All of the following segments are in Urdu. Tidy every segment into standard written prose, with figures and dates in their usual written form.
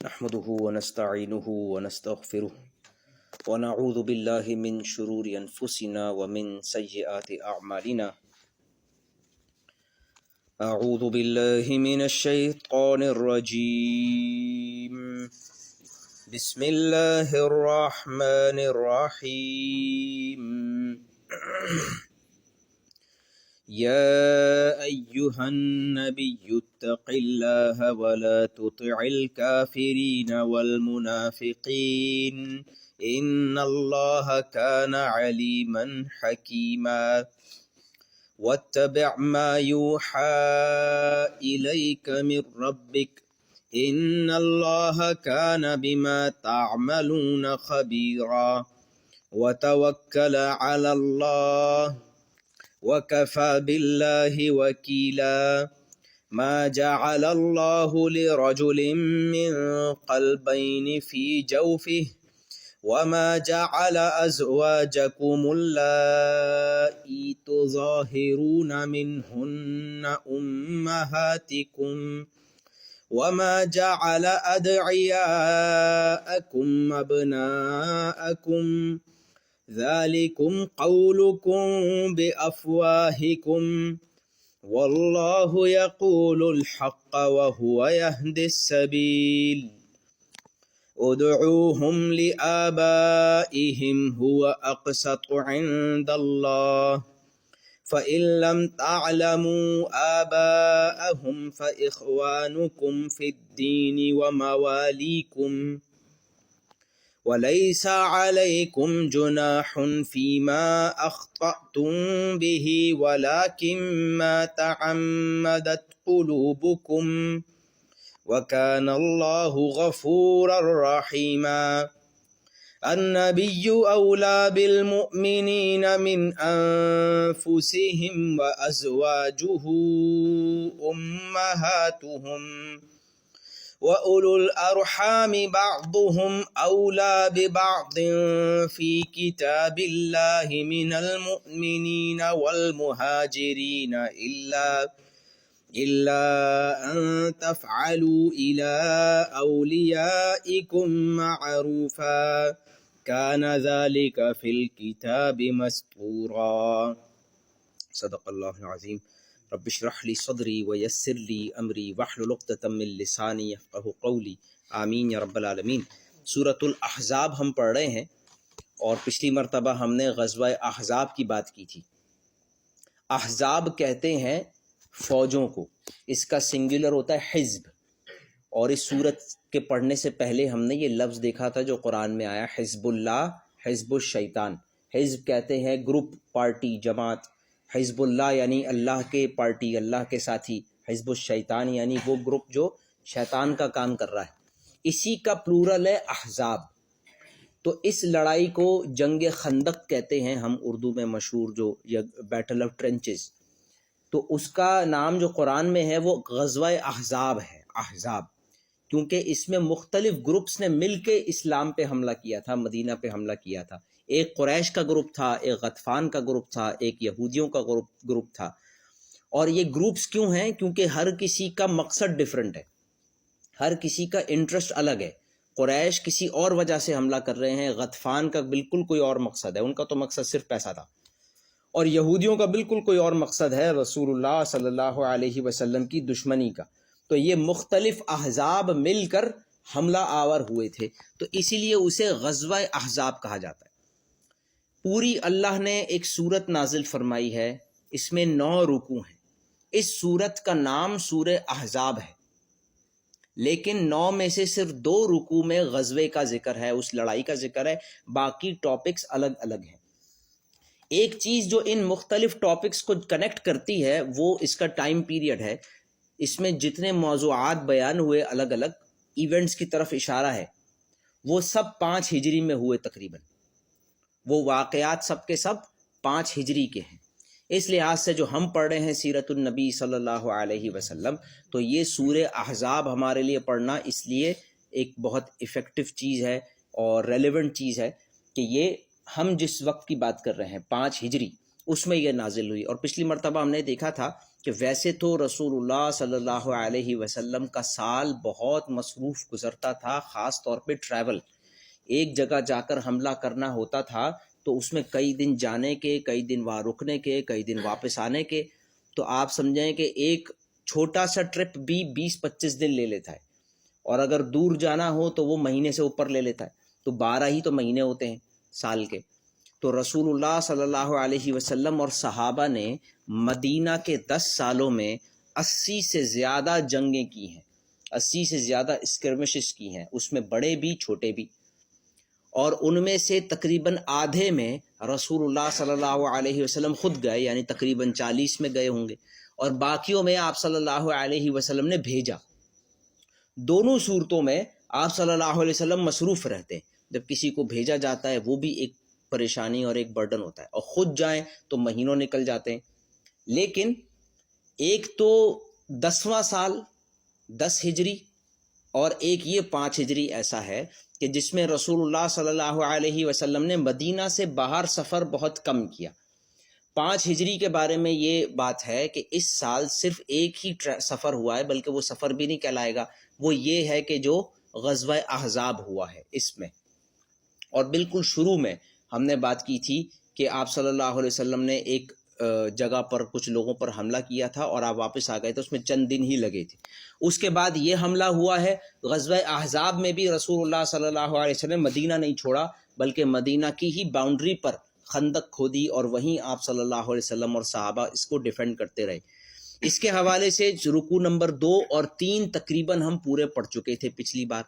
نحمده ونستعينه ونستغفره ونعوذ بالله من شرور أنفسنا ومن سيئات أعمالنا. أعوذ بالله من الشيطان الرجيم. بسم الله الرحمن الرحيم. يا أيها النبي اتق الله ولا تطع الكافرين والمنافقين إن الله كان عليما حكيما. واتبع ما يوحى إليك من ربك إن الله كان بما تعملون خبيرا. وتوكل على الله وكفى بالله وكيلا. ما جعل الله لرجل من قلبين في جوفه وما جعل أزواجكم اللائي تظاهرون منهن أمهاتكم وما جعل أدعياءكم أبناءكم ذلكم قولكم بأفواهكم والله يقول الحق وهو يهدي السبيل. ادعوهم لآبائهم هو أقسط عند الله فإن لم تعلموا آباءهم فإخوانكم في الدين ومواليكم وليس عليكم جناح فيما أخطأتم به ولكن ما تعمدت قلوبكم وكان الله غفورا رحيما. النبي أولى بالمؤمنين من أنفسهم وأزواجه أمهاتهم وأولو الأرحام بعضهم أولى ببعض في كتاب الله من المؤمنين والمهاجرين إلا أن تفعلوا إلى أوليائكم معروفا كان ذلك في الكتاب مسطورا. صدق الله العظيم. رب اشرح لي صدری ویسر لی امری واحلل عقدۃ من لسانی یفقہوا قولی. آمین یا رب العالمین. سورۃ الاحزاب ہم پڑھ رہے ہیں اور پچھلی مرتبہ ہم نے غزوہ احزاب کی بات کی تھی. احزاب کہتے ہیں فوجوں کو، اس کا سنگولر ہوتا ہے حزب. اور اس سورت کے پڑھنے سے پہلے ہم نے یہ لفظ دیکھا تھا جو قرآن میں آیا، حزب اللہ حزب الشیطان. حزب کہتے ہیں گروپ، پارٹی، جماعت. حزب اللہ یعنی اللہ کے پارٹی، اللہ کے ساتھی. حزب الشیطان یعنی وہ گروپ جو شیطان کا کام کر رہا ہے. اسی کا پلورل ہے احزاب. تو اس لڑائی کو جنگ خندق کہتے ہیں ہم اردو میں مشہور، جو بیٹل آف ٹرنچز. تو اس کا نام جو قرآن میں ہے وہ غزوہ احزاب ہے. احزاب کیونکہ اس میں مختلف گروپس نے مل کے اسلام پہ حملہ کیا تھا، مدینہ پہ حملہ کیا تھا. ایک قریش کا گروپ تھا، ایک غطفان کا گروپ تھا، ایک یہودیوں کا گروپ تھا. اور یہ گروپس کیوں ہیں؟ کیونکہ ہر کسی کا مقصد ڈیفرنٹ ہے، ہر کسی کا انٹرسٹ الگ ہے. قریش کسی اور وجہ سے حملہ کر رہے ہیں، غطفان کا بالکل کوئی اور مقصد ہے، ان کا تو مقصد صرف پیسہ تھا. اور یہودیوں کا بالکل کوئی اور مقصد ہے، رسول اللہ صلی اللہ علیہ وسلم کی دشمنی کا. تو یہ مختلف احزاب مل کر حملہ آور ہوئے تھے، تو اسی لیے اسے غزوہ احزاب کہا جاتا ہے. پوری اللہ نے ایک سورت نازل فرمائی ہے، اس میں 9 رکوع ہیں. اس سورت کا نام سورہ احزاب ہے، لیکن 9 میں سے صرف 2 رکوع میں غزوے کا ذکر ہے، اس لڑائی کا ذکر ہے. باقی ٹاپکس الگ الگ ہیں. ایک چیز جو ان مختلف ٹاپکس کو کنیکٹ کرتی ہے وہ اس کا ٹائم پیریڈ ہے. اس میں جتنے موضوعات بیان ہوئے الگ الگ ایونٹس کی طرف اشارہ ہے، وہ سب 5 ہجری میں ہوئے تقریباً. وہ واقعات سب کے سب 5 ہجری کے ہیں. اس لحاظ سے جو ہم پڑھ رہے ہیں سیرت النبی صلی اللہ علیہ وسلم، تو یہ سورہ احزاب ہمارے لیے پڑھنا اس لیے ایک بہت افیکٹو چیز ہے اور ریلیونٹ چیز ہے کہ یہ ہم جس وقت کی بات کر رہے ہیں 5 ہجری، اس میں یہ نازل ہوئی. اور پچھلی مرتبہ ہم نے دیکھا تھا کہ ویسے تو رسول اللہ صلی اللہ علیہ وسلم کا سال بہت مصروف گزرتا تھا، خاص طور پہ ٹریول، ایک جگہ جا کر حملہ کرنا ہوتا تھا تو اس میں کئی دن جانے کے، کئی دن وہاں رکنے کے، کئی دن واپس آنے کے، تو آپ سمجھیں کہ ایک چھوٹا سا ٹرپ بھی 20-25 دن لے لیتا ہے، اور اگر دور جانا ہو تو وہ مہینے سے اوپر لے لیتا ہے، تو 12 ہی تو مہینے ہوتے ہیں سال کے۔ تو رسول اللہ صلی اللہ علیہ وسلم اور صحابہ نے مدینہ کے 10 سالوں میں 80 سے زیادہ جنگیں کی ہیں، 80 سے زیادہ اسکرمشز کی ہیں، اس میں بڑے بھی چھوٹے بھی، اور ان میں سے تقریباً آدھے میں رسول اللہ صلی اللہ علیہ وسلم خود گئے، یعنی تقریباً 40 میں گئے ہوں گے، اور باقیوں میں آپ صلی اللہ علیہ وسلم نے بھیجا۔ دونوں صورتوں میں آپ صلی اللہ علیہ وسلم مصروف رہتے ہیں، جب کسی کو بھیجا جاتا ہے وہ بھی ایک پریشانی اور ایک برڈن ہوتا ہے، اور خود جائیں تو مہینوں نکل جاتے ہیں۔ لیکن ایک تو 10واں سال 10 ہجری اور ایک یہ 5 ہجری ایسا ہے کہ جس میں رسول اللہ صلی اللہ علیہ وسلم نے مدینہ سے باہر سفر بہت کم کیا۔ 5 ہجری کے بارے میں یہ بات ہے کہ اس سال صرف ایک ہی سفر ہوا ہے، بلکہ وہ سفر بھی نہیں کہلائے گا، وہ یہ ہے کہ جو غزوہ احزاب ہوا ہے اس میں۔ اور بالکل شروع میں ہم نے بات کی تھی کہ آپ صلی اللہ علیہ وسلم نے ایک جگہ پر کچھ لوگوں پر حملہ کیا تھا اور آپ واپس آ گئے تھے، اس میں چند دن ہی لگے تھے۔ اس کے بعد یہ حملہ ہوا ہے۔ غزوہ احزاب میں بھی رسول اللہ صلی اللہ علیہ وسلم مدینہ نہیں چھوڑا، بلکہ مدینہ کی ہی باؤنڈری پر خندق کھودی، اور وہیں آپ صلی اللہ علیہ وسلم اور صحابہ اس کو ڈیفینڈ کرتے رہے۔ اس کے حوالے سے رکوع نمبر 2 اور 3 تقریباً ہم پورے پڑھ چکے تھے پچھلی بار۔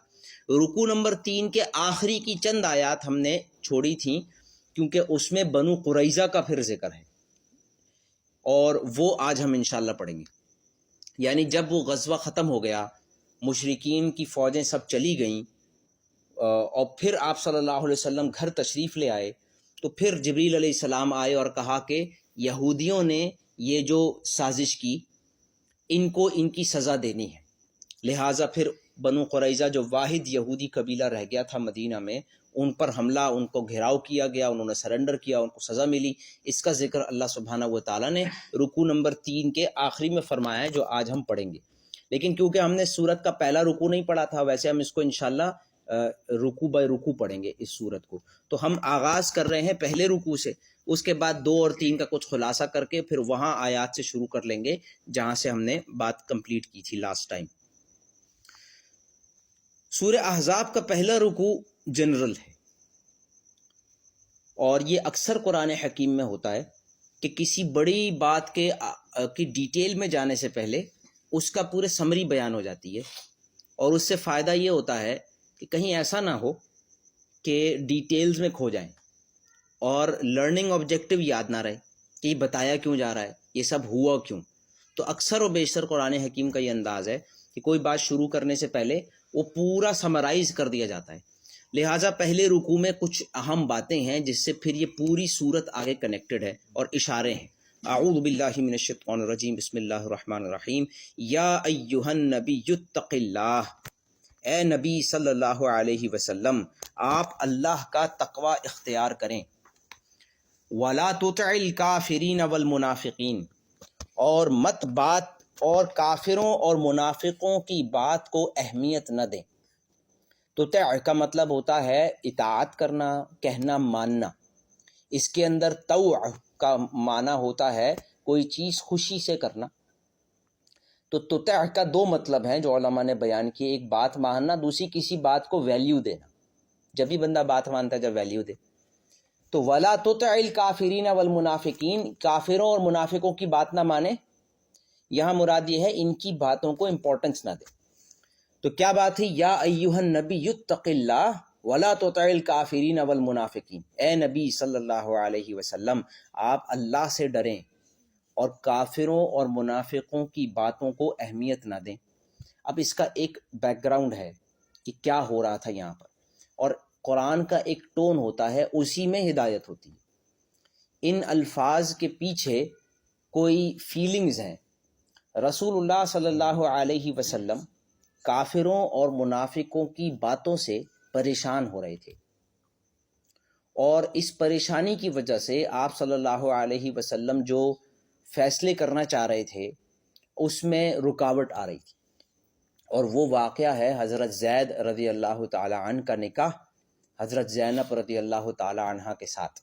رکوع نمبر 3 کے آخری کی چند آیات ہم نے چھوڑی تھیں، کیونکہ اس میں بنو قریظہ کا پھر ذکر ہے، اور وہ آج ہم انشاءاللہ پڑھیں گے۔ یعنی جب وہ غزوہ ختم ہو گیا، مشرکین کی فوجیں سب چلی گئیں، اور پھر آپ صلی اللہ علیہ وسلم گھر تشریف لے آئے، تو پھر جبریل علیہ السلام آئے اور کہا کہ یہودیوں نے یہ جو سازش کی، ان کو ان کی سزا دینی ہے۔ لہٰذا پھر بنو قریظہ جو واحد یہودی قبیلہ رہ گیا تھا مدینہ میں، ان پر حملہ، ان کو گھیراؤ کیا گیا، انہوں نے سرنڈر کیا، ان کو سزا ملی۔ اس کا ذکر اللہ سبحانہ و تعالیٰ نے رکوع نمبر 3 کے آخری میں فرمایا ہے، جو آج ہم پڑھیں گے۔ لیکن کیونکہ ہم نے سورت کا پہلا رکوع نہیں پڑھا تھا، ویسے ہم اس کو انشاءاللہ رکوع بائی رکوع پڑھیں گے اس سورت کو، تو ہم آغاز کر رہے ہیں پہلے رکوع سے، اس کے بعد 2 اور 3 کا کچھ خلاصہ کر کے پھر وہاں آیات سے شروع کر لیں گے جہاں سے ہم نے بات کمپلیٹ کی تھی لاسٹ ٹائم۔ سورہ احزاب کا پہلا رکوع جنرل ہے، اور یہ اکثر قرآن حکیم میں ہوتا ہے کہ کسی بڑی بات کی ڈیٹیل میں جانے سے پہلے اس کا پورے سمری بیان ہو جاتی ہے، اور اس سے فائدہ یہ ہوتا ہے کہ کہیں ایسا نہ ہو کہ ڈیٹیلز میں کھو جائیں اور لرننگ آبجیکٹو یاد نہ رہے کہ یہ بتایا کیوں جا رہا ہے، یہ سب ہوا کیوں۔ تو اکثر و بیشتر قرآن حکیم کا یہ انداز ہے کہ کوئی بات شروع کرنے سے پہلے وہ پورا سمرائز کر دیا جاتا ہے۔ لہٰذا پہلے رکوع میں کچھ اہم باتیں ہیں جس سے پھر یہ پوری صورت آگے کنیکٹڈ ہے، اور اشارے ہیں۔ اعوذ باللہ من الشیطان الرجیم، بسم اللہ الرحمن الرحیم۔ یا ایہا النبی اتق اللہ، اے نبی صلی اللہ علیہ وسلم آپ اللہ کا تقوی اختیار کریں۔ ولا تطع الکافرین والمنافقین، اور مت بات اور کافروں اور منافقوں کی بات کو اہمیت نہ دیں۔ تطع کا مطلب ہوتا ہے اطاعت کرنا، کہنا، ماننا۔ اس کے اندر طوع کا معنی ہوتا ہے کوئی چیز خوشی سے کرنا۔ تو تطع کا 2 مطلب ہیں جو علماء نے بیان کیے، ایک بات ماننا، دوسری کسی بات کو ویلیو دینا۔ جب بھی بندہ بات مانتا ہے جب ویلیو دے۔ تو ولا تطع الکافرین والمنافقین، کافروں اور منافقوں کی بات نہ مانے، یہاں مراد یہ ہے ان کی باتوں کو امپورٹنس نہ دے۔ تو کیا بات ہے؟ یا ایہا النبی اتق اللہ ولا تطع الکافرین والمنافقین، اے نبی صلی اللہ علیہ وسلم آپ اللہ سے ڈریں اور کافروں اور منافقوں کی باتوں کو اہمیت نہ دیں۔ اب اس کا ایک بیک گراؤنڈ ہے کہ کیا ہو رہا تھا یہاں پر، اور قرآن کا ایک ٹون ہوتا ہے، اسی میں ہدایت ہوتی ہے۔ ان الفاظ کے پیچھے کوئی فیلنگز ہیں۔ رسول اللہ صلی اللہ علیہ وسلم کافروں اور منافقوں کی باتوں سے پریشان ہو رہے تھے، اور اس پریشانی کی وجہ سے آپ صلی اللہ علیہ وسلم جو فیصلے کرنا چاہ رہے تھے اس میں رکاوٹ آ رہی تھی، اور وہ واقعہ ہے حضرت زید رضی اللہ تعالی عنہ کا نکاح حضرت زینب رضی اللہ تعالی عنہ کے ساتھ۔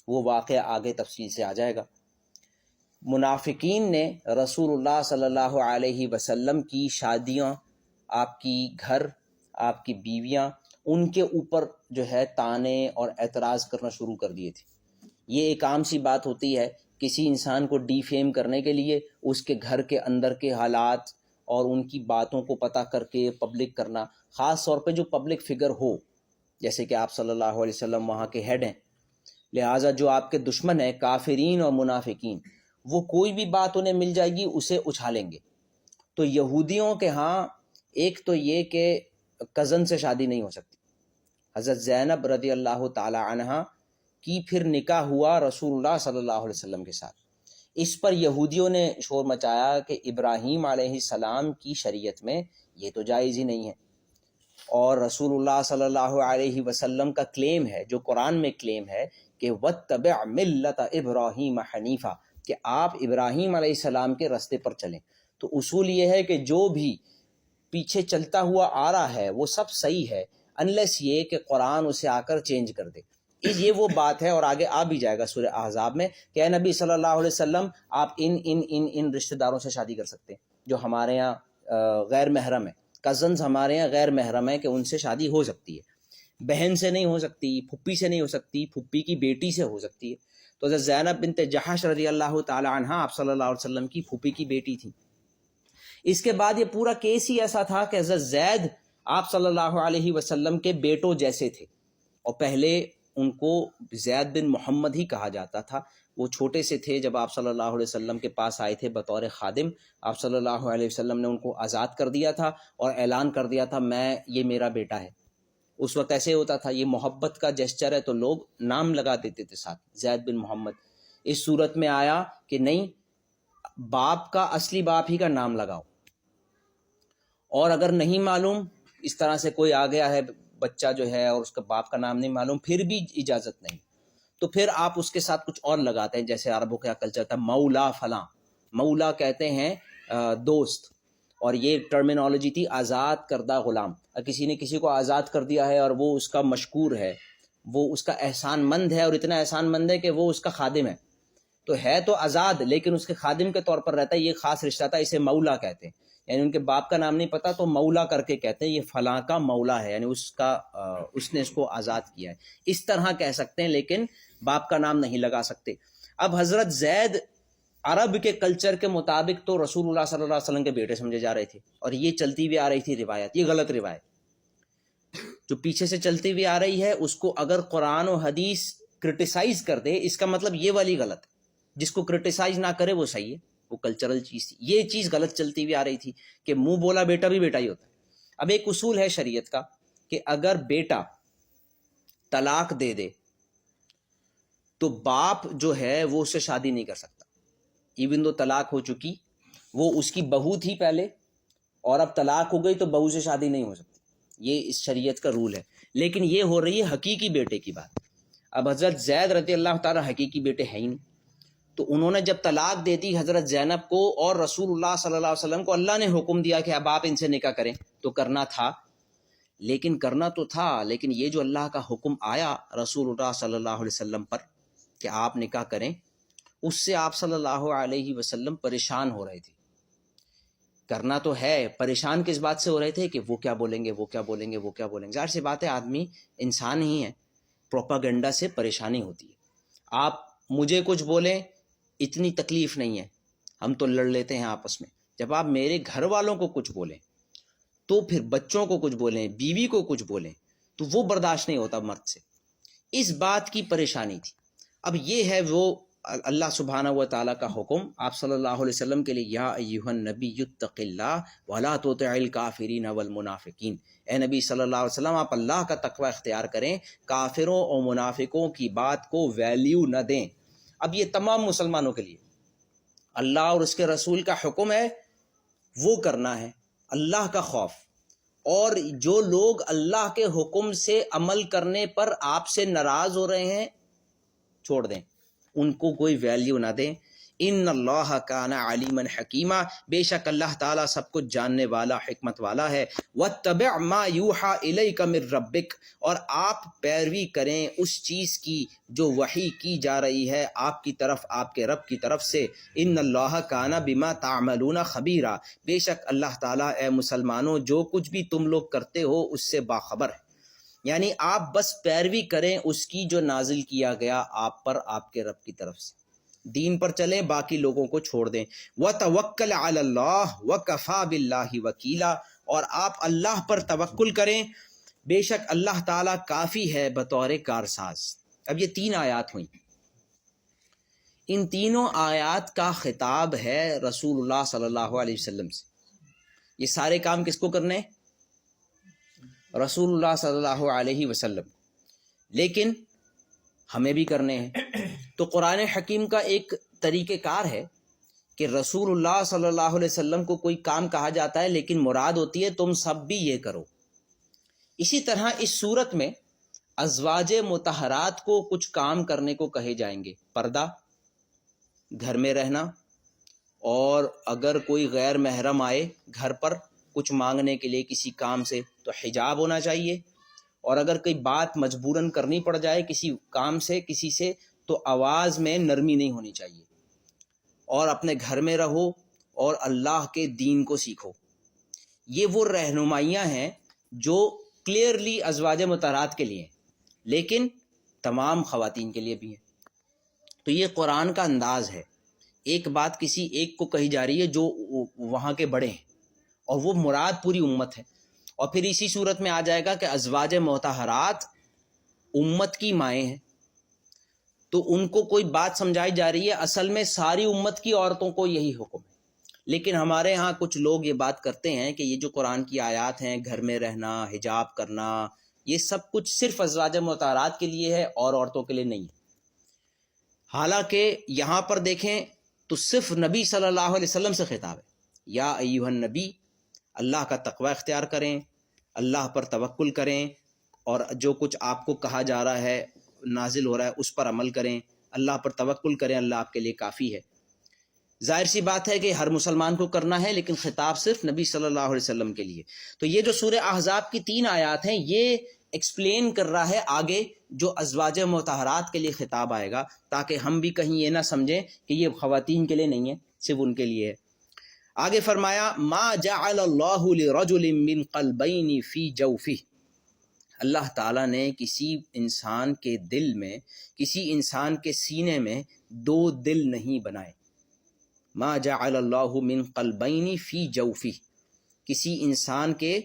وہ واقعہ آگے تفصیل سے آ جائے گا۔ منافقین نے رسول اللہ صلی اللہ علیہ وسلم کی شادیاں، آپ کی گھر، آپ کی بیویاں، ان کے اوپر جو ہے طعنے اور اعتراض کرنا شروع کر دیے تھے۔ یہ ایک عام سی بات ہوتی ہے کسی انسان کو ڈی فیم کرنے کے لیے اس کے گھر کے اندر کے حالات اور ان کی باتوں کو پتہ کر کے پبلک کرنا، خاص طور پہ جو پبلک فگر ہو، جیسے کہ آپ صلی اللہ علیہ وسلم وہاں کے ہیڈ ہیں، لہٰذا جو آپ کے دشمن ہیں کافرین اور منافقین، وہ کوئی بھی بات انہیں مل جائے گی اسے اچھالیں گے۔ تو یہودیوں کے ہاں ایک تو یہ کہ کزن سے شادی نہیں ہو سکتی، حضرت زینب رضی اللہ تعالی عنہ کی پھر نکاح ہوا رسول اللہ صلی اللہ علیہ وسلم کے ساتھ۔ اس پر یہودیوں نے شور مچایا کہ ابراہیم علیہ السلام کی شریعت میں یہ تو جائز ہی نہیں ہے، اور رسول اللہ صلی اللہ علیہ وسلم کا کلیم ہے، جو قرآن میں کلیم ہے کہ وَاتَّبِعْ مِلَّةَ إِبْرَاهِيمَ حَنِيفًا، کہ آپ ابراہیم علیہ السلام کے راستے پر چلیں۔ تو اصول یہ ہے کہ جو بھی پیچھے چلتا ہوا آ رہا ہے وہ سب صحیح ہے، انلیس یہ کہ قرآن اسے آ کر چینج کر دے۔ یہ وہ بات ہے، اور آگے آ بھی جائے گا سورہ احزاب میں کہ اے نبی صلی اللہ علیہ وسلم، آپ ان رشتہ داروں سے شادی کر سکتے ہیں جو ہمارے ہاں غیر محرم ہیں، کزنز ہمارے ہاں غیر محرم ہیں، کہ ان سے شادی ہو سکتی ہے، بہن سے نہیں ہو سکتی، پھپھی سے نہیں ہو سکتی، پھپھی کی بیٹی سے ہو سکتی ہے۔ تو حضرت زینب بنت جحش رضی اللہ تعالی عنہ آپ صلی اللہ علیہ وسلم کی پھپھی کی بیٹی تھی۔ اس کے بعد یہ پورا کیس ہی ایسا تھا کہ حضرت زید آپ صلی اللہ علیہ وسلم کے بیٹوں جیسے تھے، اور پہلے ان کو زید بن محمد ہی کہا جاتا تھا۔ وہ چھوٹے سے تھے جب آپ صلی اللہ علیہ وسلم کے پاس آئے تھے بطور خادم، آپ صلی اللہ علیہ وسلم نے ان کو آزاد کر دیا تھا اور اعلان کر دیا تھا یہ میرا بیٹا ہے۔ اس وقت ایسے ہوتا تھا، یہ محبت کا جسچر ہے تو لوگ نام لگا دیتے تھے ساتھ، زید بن محمد۔ اس صورت میں آیا کہ نہیں، باپ کا اصلی باپ ہی کا نام لگاؤ، اور اگر نہیں معلوم، اس طرح سے کوئی آ گیا ہے بچہ جو ہے اور اس کا باپ کا نام نہیں معلوم، پھر بھی اجازت نہیں، تو پھر آپ اس کے ساتھ کچھ اور لگاتے ہیں، جیسے عربوں کا کلچر تھا مولا فلاں، مولا کہتے ہیں دوست، اور یہ ٹرمینالوجی تھی آزاد کردہ غلام۔ کسی نے کسی کو آزاد کر دیا ہے اور وہ اس کا مشکور ہے، وہ اس کا احسان مند ہے، اور اتنا احسان مند ہے کہ وہ اس کا خادم ہے تو آزاد، لیکن اس کے خادم کے طور پر رہتا ہے، یہ خاص رشتہ تھا، اسے مولا کہتے ہیں۔ یعنی ان کے باپ کا نام نہیں پتا تو مولا کر کے کہتے ہیں یہ فلاں کا مولا ہے، یعنی اس نے اس کو آزاد کیا ہے، اس طرح کہہ سکتے ہیں، لیکن باپ کا نام نہیں لگا سکتے۔ اب حضرت زید عرب کے کلچر کے مطابق تو رسول اللہ صلی اللہ علیہ وسلم کے بیٹے سمجھے جا رہے تھے، اور یہ چلتی ہوئی آ رہی تھی روایت، یہ غلط روایت جو پیچھے سے چلتی ہوئی آ رہی ہے، اس کو اگر قرآن و حدیث کرٹیسائز کر دے، اس کا مطلب یہ والی غلط ہے، جس کو کرٹیسائز نہ کرے وہ صحیح ہے، وہ کلچرل چیز تھی۔ یہ چیز غلط چلتی ہوئی آ رہی تھی کہ منہ بولا بیٹا بھی بیٹا ہی ہوتا ہے۔ اب ایک اصول ہے شریعت کا کہ اگر بیٹا طلاق دے دے تو باپ جو ہے وہ اس سے شادی نہیں کر سکتا، ایون دو طلاق ہو چکی، وہ اس کی بہو تھی پہلے، اور اب طلاق ہو گئی تو بہو سے شادی نہیں ہو سکتی، یہ اس شریعت کا رول ہے۔ لیکن یہ ہو رہی ہے حقیقی بیٹے کی بات۔ اب حضرت زید رضی اللہ تعالیٰ حقیقی بیٹے ہیں ہی نہیں، تو انہوں نے جب طلاق دے دی حضرت زینب کو، اور رسول اللہ صلی اللہ علیہ وسلم کو اللہ نے حکم دیا کہ اب آپ ان سے نکاح کریں، تو کرنا تھا، لیکن یہ جو اللہ کا حکم آیا رسول اللہ صلی اللہ علیہ وسلم پر کہ آپ نکاح کریں، اس سے آپ صلی اللہ علیہ وسلم پریشان ہو رہے تھے۔ کرنا تو ہے، پریشان کس بات سے ہو رہے تھے کہ وہ کیا بولیں گے، وہ کیا بولیں گے، وہ کیا بولیں گے۔ ظاہر سی بات ہے، آدمی انسان ہی ہے، پروپاگنڈا سے پریشانی ہوتی ہے۔ آپ مجھے کچھ بولیں، اتنی تکلیف نہیں ہے، ہم تو لڑ لیتے ہیں آپس میں۔ جب آپ میرے گھر والوں کو کچھ بولیں، تو پھر بچوں کو کچھ بولیں، بیوی کو کچھ بولیں، تو وہ برداشت نہیں ہوتا مرد سے۔ اس بات کی پریشانی تھی۔ اب یہ ہے وہ اللہ سبحانہ و تعالیٰ کا حکم آپ صلی اللہ علیہ وسلم کے لیے، یا ایھا النبی اتق اللہ ولا تطع الکافرین والمنافقین، اے نبی صلی اللہ علیہ وسلم آپ اللہ کا تقوی اختیار کریں، کافروں اور منافقوں کی بات کو ویلیو نہ دیں۔ اب یہ تمام مسلمانوں کے لیے اللہ اور اس کے رسول کا حکم ہے، وہ کرنا ہے، اللہ کا خوف۔ اور جو لوگ اللہ کے حکم سے عمل کرنے پر آپ سے ناراض ہو رہے ہیں، چھوڑ دیں، ان کو کوئی ویلیو نہ دیں۔ ان اللہ کان علیما حکیما، بے شک اللہ تعالیٰ سب کچھ جاننے والا حکمت والا ہے۔ واتبع ما یوحی الیک من ربک، اور آپ پیروی کریں اس چیز کی جو وحی کی جا رہی ہے آپ کی طرف آپ کے رب کی طرف سے۔ ان اللہ کان بما تعملون خبیرا، بے شک اللہ تعالیٰ اے مسلمانوں جو کچھ بھی تم لوگ کرتے ہو اس سے باخبر ہے۔ یعنی آپ بس پیروی کریں اس کی جو نازل کیا گیا آپ پر آپ کے رب کی طرف سے، دین پر چلیں، باقی لوگوں کو چھوڑ دیں۔ وَتَوَكَّلْ عَلَى اللَّهِ وَكَفَى بِاللَّهِ وَكِيلًا، اور آپ اللہ پر توکل کریں، بے شک اللہ تعالیٰ کافی ہے بطور کارساز۔ اب یہ 3 آیات ہوئیں، ان تینوں آیات کا خطاب ہے رسول اللہ صلی اللہ علیہ وسلم سے۔ یہ سارے کام کس کو کرنے؟ رسول اللہ صلی اللہ علیہ وسلم، لیکن ہمیں بھی کرنے ہیں۔ تو قرآن حکیم کا ایک طریقہ کار ہے کہ رسول اللہ صلی اللہ علیہ وسلم کو کوئی کام کہا جاتا ہے لیکن مراد ہوتی ہے تم سب بھی یہ کرو۔ اسی طرح اس صورت میں ازواج مطہرات کو کچھ کام کرنے کو کہے جائیں گے، پردہ، گھر میں رہنا، اور اگر کوئی غیر محرم آئے گھر پر کچھ مانگنے کے لیے کسی کام سے تو حجاب ہونا چاہیے، اور اگر کوئی بات مجبوراً کرنی پڑ جائے کسی کام سے کسی سے تو آواز میں نرمی نہیں ہونی چاہیے، اور اپنے گھر میں رہو اور اللہ کے دین کو سیکھو۔ یہ وہ رہنمائیاں ہیں جو کلیئرلی ازواج مطہرات کے لیے ہیں، لیکن تمام خواتین کے لیے بھی ہیں۔ تو یہ قرآن کا انداز ہے، ایک بات کسی ایک کو کہی جا رہی ہے جو وہاں کے بڑے ہیں، اور وہ مراد پوری امت ہے۔ اور پھر اسی صورت میں آ جائے گا کہ ازواج مطہرات امت کی مائیں ہیں، تو ان کو کوئی بات سمجھائی جا رہی ہے، اصل میں ساری امت کی عورتوں کو یہی حکم ہے۔ لیکن ہمارے ہاں کچھ لوگ یہ بات کرتے ہیں کہ یہ جو قرآن کی آیات ہیں، گھر میں رہنا، حجاب کرنا، یہ سب کچھ صرف ازواج مطہرات کے لیے ہے اور عورتوں کے لیے نہیں ہے۔ حالانکہ یہاں پر دیکھیں تو صرف نبی صلی اللہ علیہ وسلم سے خطاب ہے، یا ایھا النبی، اللہ کا تقوی اختیار کریں، اللہ پر توکل کریں، اور جو کچھ آپ کو کہا جا رہا ہے نازل ہو رہا ہے اس پر عمل کریں، اللہ پر توکل کریں، اللہ آپ کے لیے کافی ہے۔ ظاہر سی بات ہے کہ ہر مسلمان کو کرنا ہے، لیکن خطاب صرف نبی صلی اللہ علیہ وسلم کے لیے۔ تو یہ جو سورہ احزاب کی 3 آیات ہیں یہ ایکسپلین کر رہا ہے آگے جو ازواج مطہرات کے لیے خطاب آئے گا، تاکہ ہم بھی کہیں یہ نہ سمجھیں کہ یہ خواتین کے لیے نہیں ہے، صرف ان کے لیے ہے۔ آگے فرمایا ما جعل اللہ لرجل من قلبین فی جوفہ، اللہ تعالیٰ نے کسی انسان کے دل میں، کسی انسان کے سینے میں 2 دل نہیں بنائے۔ ما جعل اللہ من قلبین فی جوفہ، کسی انسان کے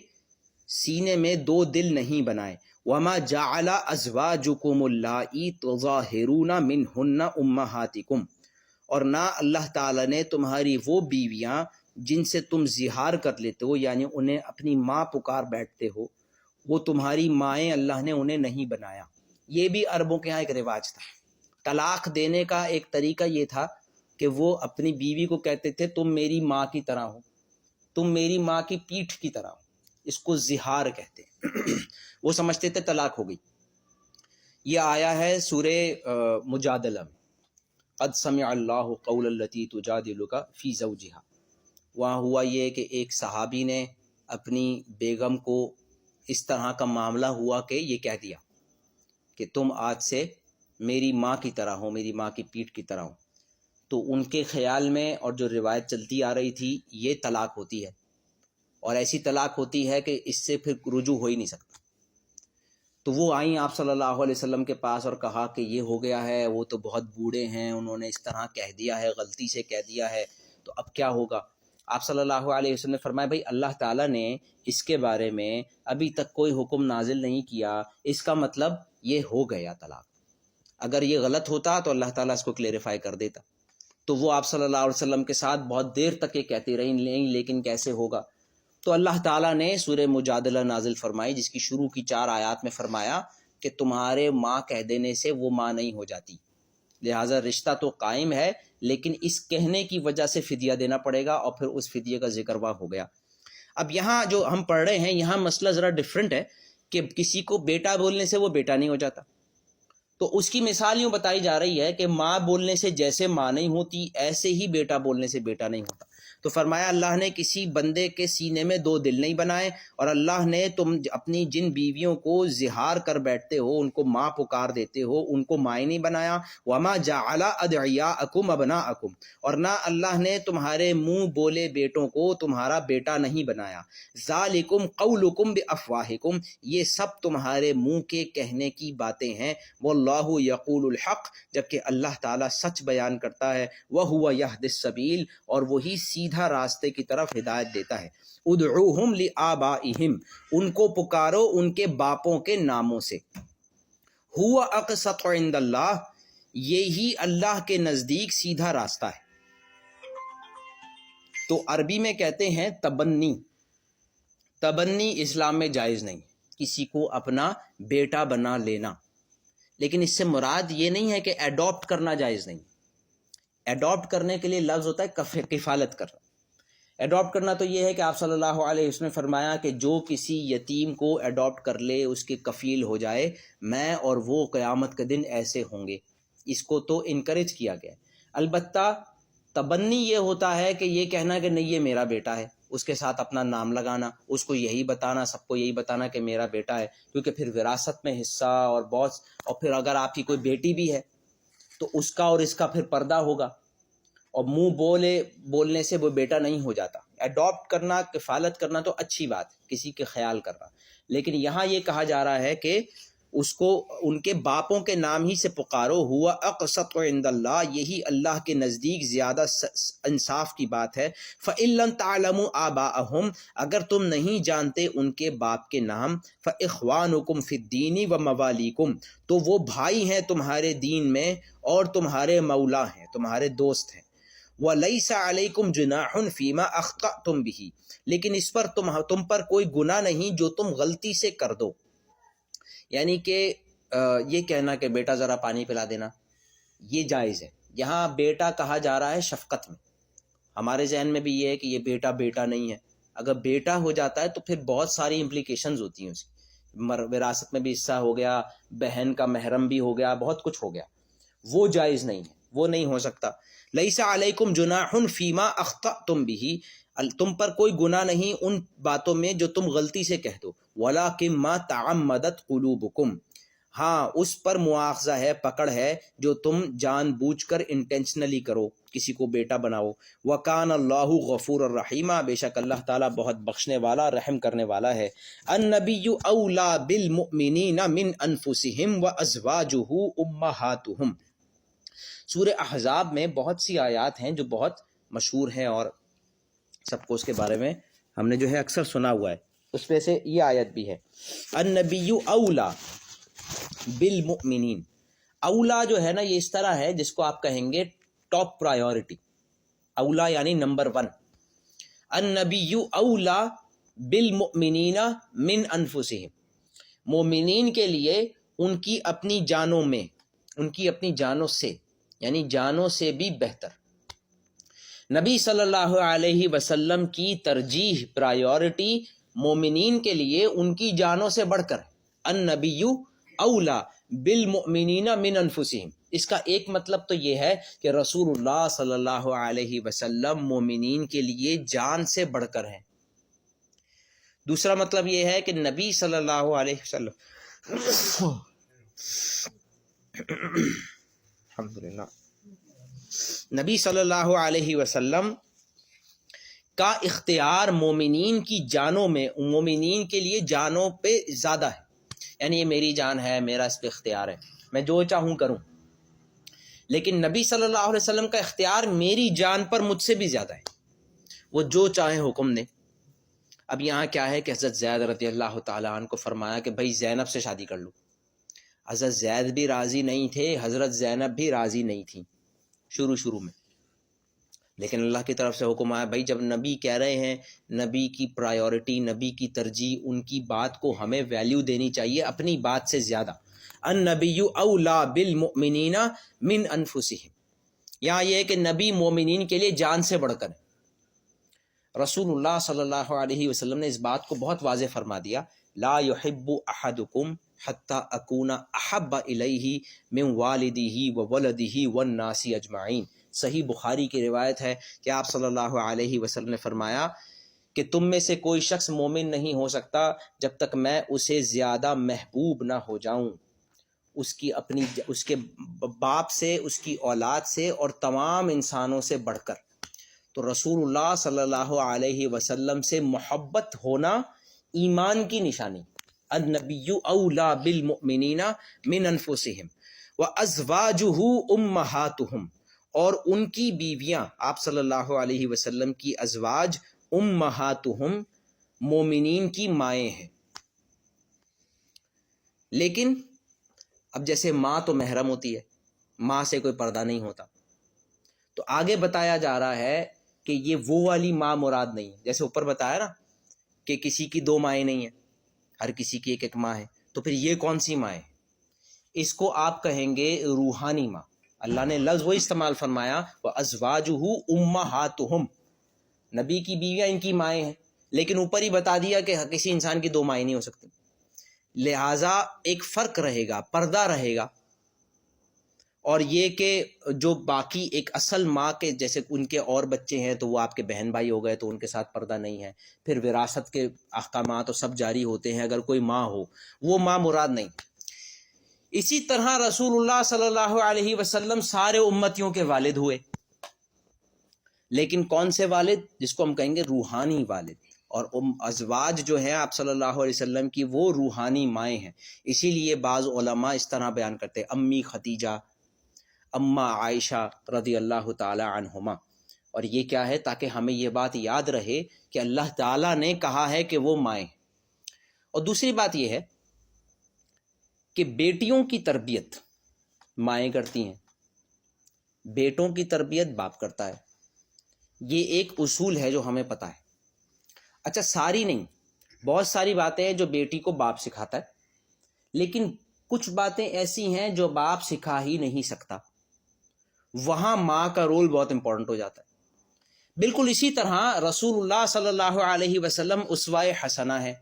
سینے میں 2 دل نہیں بنائے۔ وما جعل ازواجکم اللائی تظاہرون منہن امہاتکم، اور نہ اللہ تعالیٰ نے تمہاری وہ بیویاں جن سے تم زہار کر لیتے ہو، یعنی انہیں اپنی ماں پکار بیٹھتے ہو، وہ تمہاری مائیں اللہ نے انہیں نہیں بنایا۔ یہ بھی عربوں کے ہاں ایک رواج تھا، طلاق دینے کا ایک طریقہ یہ تھا کہ وہ اپنی بیوی کو کہتے تھے تم میری ماں کی طرح ہو، تم میری ماں کی پیٹھ کی طرح ہو، اس کو زہار کہتے ہیں۔ وہ سمجھتے تھے طلاق ہو گئی۔ یہ آیا ہے سورہ مجادلہ میں، قد سمع اللہ قول التی تجادلک فی زوجہا۔ وہاں ہوا یہ کہ ایک صحابی نے اپنی بیگم کو اس طرح کا معاملہ ہوا کہ یہ کہہ دیا کہ تم آج سے میری ماں کی طرح ہو، میری ماں کی پیٹھ کی طرح ہو۔ تو ان کے خیال میں اور جو روایت چلتی آ رہی تھی یہ طلاق ہوتی ہے، اور ایسی طلاق ہوتی ہے کہ اس سے پھر رجوع ہو ہی نہیں سکتا۔ تو وہ آئیں آپ صلی اللہ علیہ وسلم کے پاس اور کہا کہ یہ ہو گیا ہے، وہ تو بہت بوڑھے ہیں، انہوں نے اس طرح کہہ دیا ہے، غلطی سے کہہ دیا ہے، تو اب کیا ہوگا؟ آپ صلی اللہ علیہ وسلم نے فرمایا بھائی اللہ تعالیٰ نے اس کے بارے میں ابھی تک کوئی حکم نازل نہیں کیا، اس کا مطلب یہ ہو گیا طلاق۔ اگر یہ غلط ہوتا تو اللہ تعالیٰ اس کو کلیریفائی کر دیتا۔ تو وہ آپ صلی اللہ علیہ وسلم کے ساتھ بہت دیر تک یہ کہتی رہی نہیں لیکن کیسے ہوگا؟ تو اللہ تعالیٰ نے سورہ مجادلہ نازل فرمائی، جس کی شروع کی 4 آیات میں فرمایا کہ تمہارے ماں کہہ دینے سے وہ ماں نہیں ہو جاتی، لہٰذا رشتہ تو قائم ہے، لیکن اس کہنے کی وجہ سے فدیہ دینا پڑے گا، اور پھر اس فدیے کا ذکر وہاں ہو گیا۔ اب یہاں جو ہم پڑھ رہے ہیں یہاں مسئلہ ذرا ڈیفرنٹ ہے کہ کسی کو بیٹا بولنے سے وہ بیٹا نہیں ہو جاتا، تو اس کی مثال یوں بتائی جا رہی ہے کہ ماں بولنے سے جیسے ماں نہیں ہوتی ایسے ہی بیٹا بولنے سے بیٹا نہیں ہوتا. تو فرمایا اللہ نے کسی بندے کے سینے میں دو دل نہیں بنائے، اور اللہ نے تم اپنی جن بیویوں کو زہار کر بیٹھتے ہو، ان کو ماں پکار دیتے ہو، ان کو مائیں نہیں بنایا. وما جعل ادعیاءکم ابناءکم، اور نہ اللہ نے تمہارے منہ بولے بیٹوں کو تمہارا بیٹا نہیں بنایا. ذالکم قولکم بافواہکم، یہ سب تمہارے منہ کے کہنے کی باتیں ہیں. واللہ یقول الحق، جبکہ اللہ تعالیٰ سچ بیان کرتا ہے. وہو یہدی السبیل، اور وہی سیدھا راستے کی طرف ہدایت دیتا ہے. ادعوہم لآبائہم، ان کو پکارو ان کے باپوں کے ناموں سے. ہوا اقسط عند اللہ، یہی اللہ کے نزدیک سیدھا راستہ ہے. تو عربی میں کہتے ہیں تبنی. تبنی اسلام میں جائز نہیں، کسی کو اپنا بیٹا بنا لینا. لیکن اس سے مراد یہ نہیں ہے کہ ایڈاپٹ کرنا جائز نہیں. ایڈاپٹ کرنے کے لیے لفظ ہوتا ہے کفالت کرنا. ایڈاپٹ کرنا تو یہ ہے کہ آپ صلی اللہ علیہ وسلم نے فرمایا کہ جو کسی یتیم کو ایڈاپٹ کر لے، اس کے کفیل ہو جائے، میں اور وہ قیامت کے دن ایسے ہوں گے. اس کو تو انکریج کیا گیا. البتہ تبنی یہ ہوتا ہے کہ یہ کہنا کہ نہیں یہ میرا بیٹا ہے، اس کے ساتھ اپنا نام لگانا، اس کو یہی بتانا، سب کو یہی بتانا کہ میرا بیٹا ہے، کیونکہ پھر وراثت میں حصہ اور پھر اگر آپ کی کوئی بیٹی بھی ہے تو اس کا اور اس کا پھر پردہ ہوگا، اور منہ بولنے سے وہ بیٹا نہیں ہو جاتا. ایڈاپٹ کرنا، کفالت کرنا تو اچھی بات، کسی کے خیال کرنا. لیکن یہاں یہ کہا جا رہا ہے کہ اس کو ان کے باپوں کے نام ہی سے پکارو. ہوا اقسط عند اللہ، یہی اللہ کے نزدیک زیادہ انصاف کی بات ہے. فَإِن لَّمْ تَعْلَمُوا آبَاءَهُمْ، اگر تم نہیں جانتے ان کے باپ کے نام. فَإِخْوَانُكُمْ فِي الدِّينِ وَمَوَالِيكُمْ، تو وہ بھائی ہیں تمہارے دین میں اور تمہارے مولا ہیں، تمہارے دوست ہیں. وَلَيْسَ عَلَيْكُمْ جُنَاحٌ فِيمَا أَخْطَأْتُمْ بِهِ، لیکن اس پر تم پر کوئی گناہ نہیں جو تم غلطی سے کر دو. یعنی کہ یہ کہنا کہ بیٹا ذرا پانی پلا دینا، یہ جائز ہے. یہاں بیٹا کہا جا رہا ہے شفقت میں. ہمارے ذہن میں بھی یہ ہے کہ یہ بیٹا نہیں ہے. اگر بیٹا ہو جاتا ہے تو پھر بہت ساری امپلیکیشنز ہوتی ہیں. اس کی وراثت میں بھی حصہ ہو گیا، بہن کا محرم بھی ہو گیا، بہت کچھ ہو گیا. وہ جائز نہیں ہے، وہ نہیں ہو سکتا. لیس علیکم جناح فیما اخطأتم به، تم پر کوئی گناہ نہیں ان باتوں میں جو تم غلطی سے کہہ دو. ولکن ما تعمدت قلوبکم، ہاں اس پر مواخذہ ہے، پکڑ ہے جو تم جان بوجھ کر انٹینشنلی کرو، کسی کو بیٹا بناؤ. وکان اللہ غفور الرحیم، بے شک اللہ تعالیٰ بہت بخشنے والا، رحم کرنے والا ہے. النبی اولی بالمؤمنین من انفسہم وازواجہ امہاتہم. سورہ احزاب میں بہت سی آیات ہیں جو بہت مشہور ہیں اور سب کو اس کے بارے میں ہم نے جو ہے اکثر سنا ہوا ہے. اس میں سے یہ آیت بھی ہے، النبی اولا بالمؤمنین. اولا جو ہے نا یہ اس طرح ہے جس کو آپ کہیں گے ٹاپ پرائیورٹی. اولا یعنی نمبر 1. النبی اولا بالمؤمنین من انفسہم، مومنین کے لیے ان کی اپنی جانوں میں، ان کی اپنی جانوں سے، یعنی جانوں سے بھی بہتر. نبی صلی اللہ علیہ وسلم کی ترجیح، پرائیورٹی مومنین کے لیے ان کی جانوں سے بڑھ کر. النبی اولا بالمؤمنین من انفسہم، اس کا ایک مطلب تو یہ ہے کہ رسول اللہ صلی اللہ علیہ وسلم مومنین کے لیے جان سے بڑھ کر ہیں. دوسرا مطلب یہ ہے کہ نبی صلی اللہ علیہ وسلم الحمدللہ نبی صلی اللہ علیہ وسلم کا اختیار مومنین کی جانوں میں، مومنین کے لیے جانوں پہ زیادہ ہے. یعنی یہ میری جان ہے، میرا اس پہ اختیار ہے، میں جو چاہوں کروں. لیکن نبی صلی اللہ علیہ وسلم کا اختیار میری جان پر مجھ سے بھی زیادہ ہے، وہ جو چاہیں حکم دیں. اب یہاں کیا ہے کہ حضرت زید رضی اللہ تعالیٰ عنہ کو فرمایا کہ بھائی زینب سے شادی کر لو. حضرت زید بھی راضی نہیں تھے، حضرت زینب بھی راضی نہیں تھیں شروع میں. لیکن اللہ کی طرف سے حکم آیا، بھائی جب نبی کہہ رہے ہیں، نبی کی پرائیورٹی، نبی کی ترجیح، ان کی بات کو ہمیں ویلیو دینی چاہیے اپنی بات سے زیادہ. النبی اولا بالمؤمنین من انفسہم، یہاں یہ ہے کہ نبی مومنین کے لیے جان سے بڑھ کر ہے. رسول اللہ صلی اللہ علیہ وسلم نے اس بات کو بہت واضح فرما دیا لا يحب احدکم حتی اکون احب الیہ من والدہ وولدہ والناس اجمعین۔ صحیح بخاری کی روایت ہے کہ آپ صلی اللہ علیہ وسلم نے فرمایا کہ تم میں سے کوئی شخص مومن نہیں ہو سکتا جب تک میں اسے زیادہ محبوب نہ ہو جاؤں، اس کے باپ سے، اس کی اولاد سے اور تمام انسانوں سے بڑھ کر۔ تو رسول اللہ صلی اللہ علیہ وسلم سے محبت ہونا ایمان کی نشانی۔ النبی اولا بالمؤمنین من انفسہم وازواجہ امہاتہم، اور ان کی بیویاں آپ صلی اللہ علیہ وسلم کی ازواج امہاتہم مومنین کی مائیں ہیں۔ لیکن اب جیسے ماں تو محرم ہوتی ہے، ماں سے کوئی پردہ نہیں ہوتا، تو آگے بتایا جا رہا ہے کہ یہ وہ والی ماں مراد نہیں ہے، جیسے اوپر بتایا نا کہ کسی کی دو مائیں نہیں ہیں، ہر کسی کی ایک ایک ماں ہے، تو پھر یہ کون سی ماں ہے؟ اس کو آپ کہیں گے روحانی ماں۔ اللہ نے لفظ وہی استعمال فرمایا وَأَزْوَاجُهُ أُمَّهَاتُهُمْ، نبی کی بیویاں ان کی مائیں ہیں، لیکن اوپر ہی بتا دیا کہ کسی انسان کی دو مائیں نہیں ہو سکتی، لہٰذا ایک فرق رہے گا، پردہ رہے گا۔ اور یہ کہ جو باقی ایک اصل ماں کے جیسے ان کے اور بچے ہیں تو وہ آپ کے بہن بھائی ہو گئے تو ان کے ساتھ پردہ نہیں ہے، پھر وراثت کے احکامات اور سب جاری ہوتے ہیں اگر کوئی ماں ہو، وہ ماں مراد نہیں۔ اسی طرح رسول اللہ صلی اللہ علیہ وسلم سارے امتیوں کے والد ہوئے، لیکن کون سے والد؟ جس کو ہم کہیں گے روحانی والد۔ اور ازواج جو ہیں آپ صلی اللہ علیہ وسلم کی وہ روحانی مائیں ہیں۔ اسی لیے بعض علماء اس طرح بیان کرتے ہیں امی خدیجہ، اماں عائشہ رضی اللہ تعالی عنہما، اور یہ کیا ہے؟ تاکہ ہمیں یہ بات یاد رہے کہ اللہ تعالیٰ نے کہا ہے کہ وہ مائیں۔ اور دوسری بات یہ ہے کہ بیٹیوں کی تربیت مائیں کرتی ہیں، بیٹوں کی تربیت باپ کرتا ہے، یہ ایک اصول ہے جو ہمیں پتہ ہے۔ اچھا ساری نہیں، بہت ساری باتیں ہیں جو بیٹی کو باپ سکھاتا ہے، لیکن کچھ باتیں ایسی ہیں جو باپ سکھا ہی نہیں سکتا، وہاں ماں کا رول بہت امپورٹنٹ ہو جاتا ہے۔ بالکل اسی طرح رسول اللہ صلی اللہ علیہ وسلم اسوہ حسنہ ہے،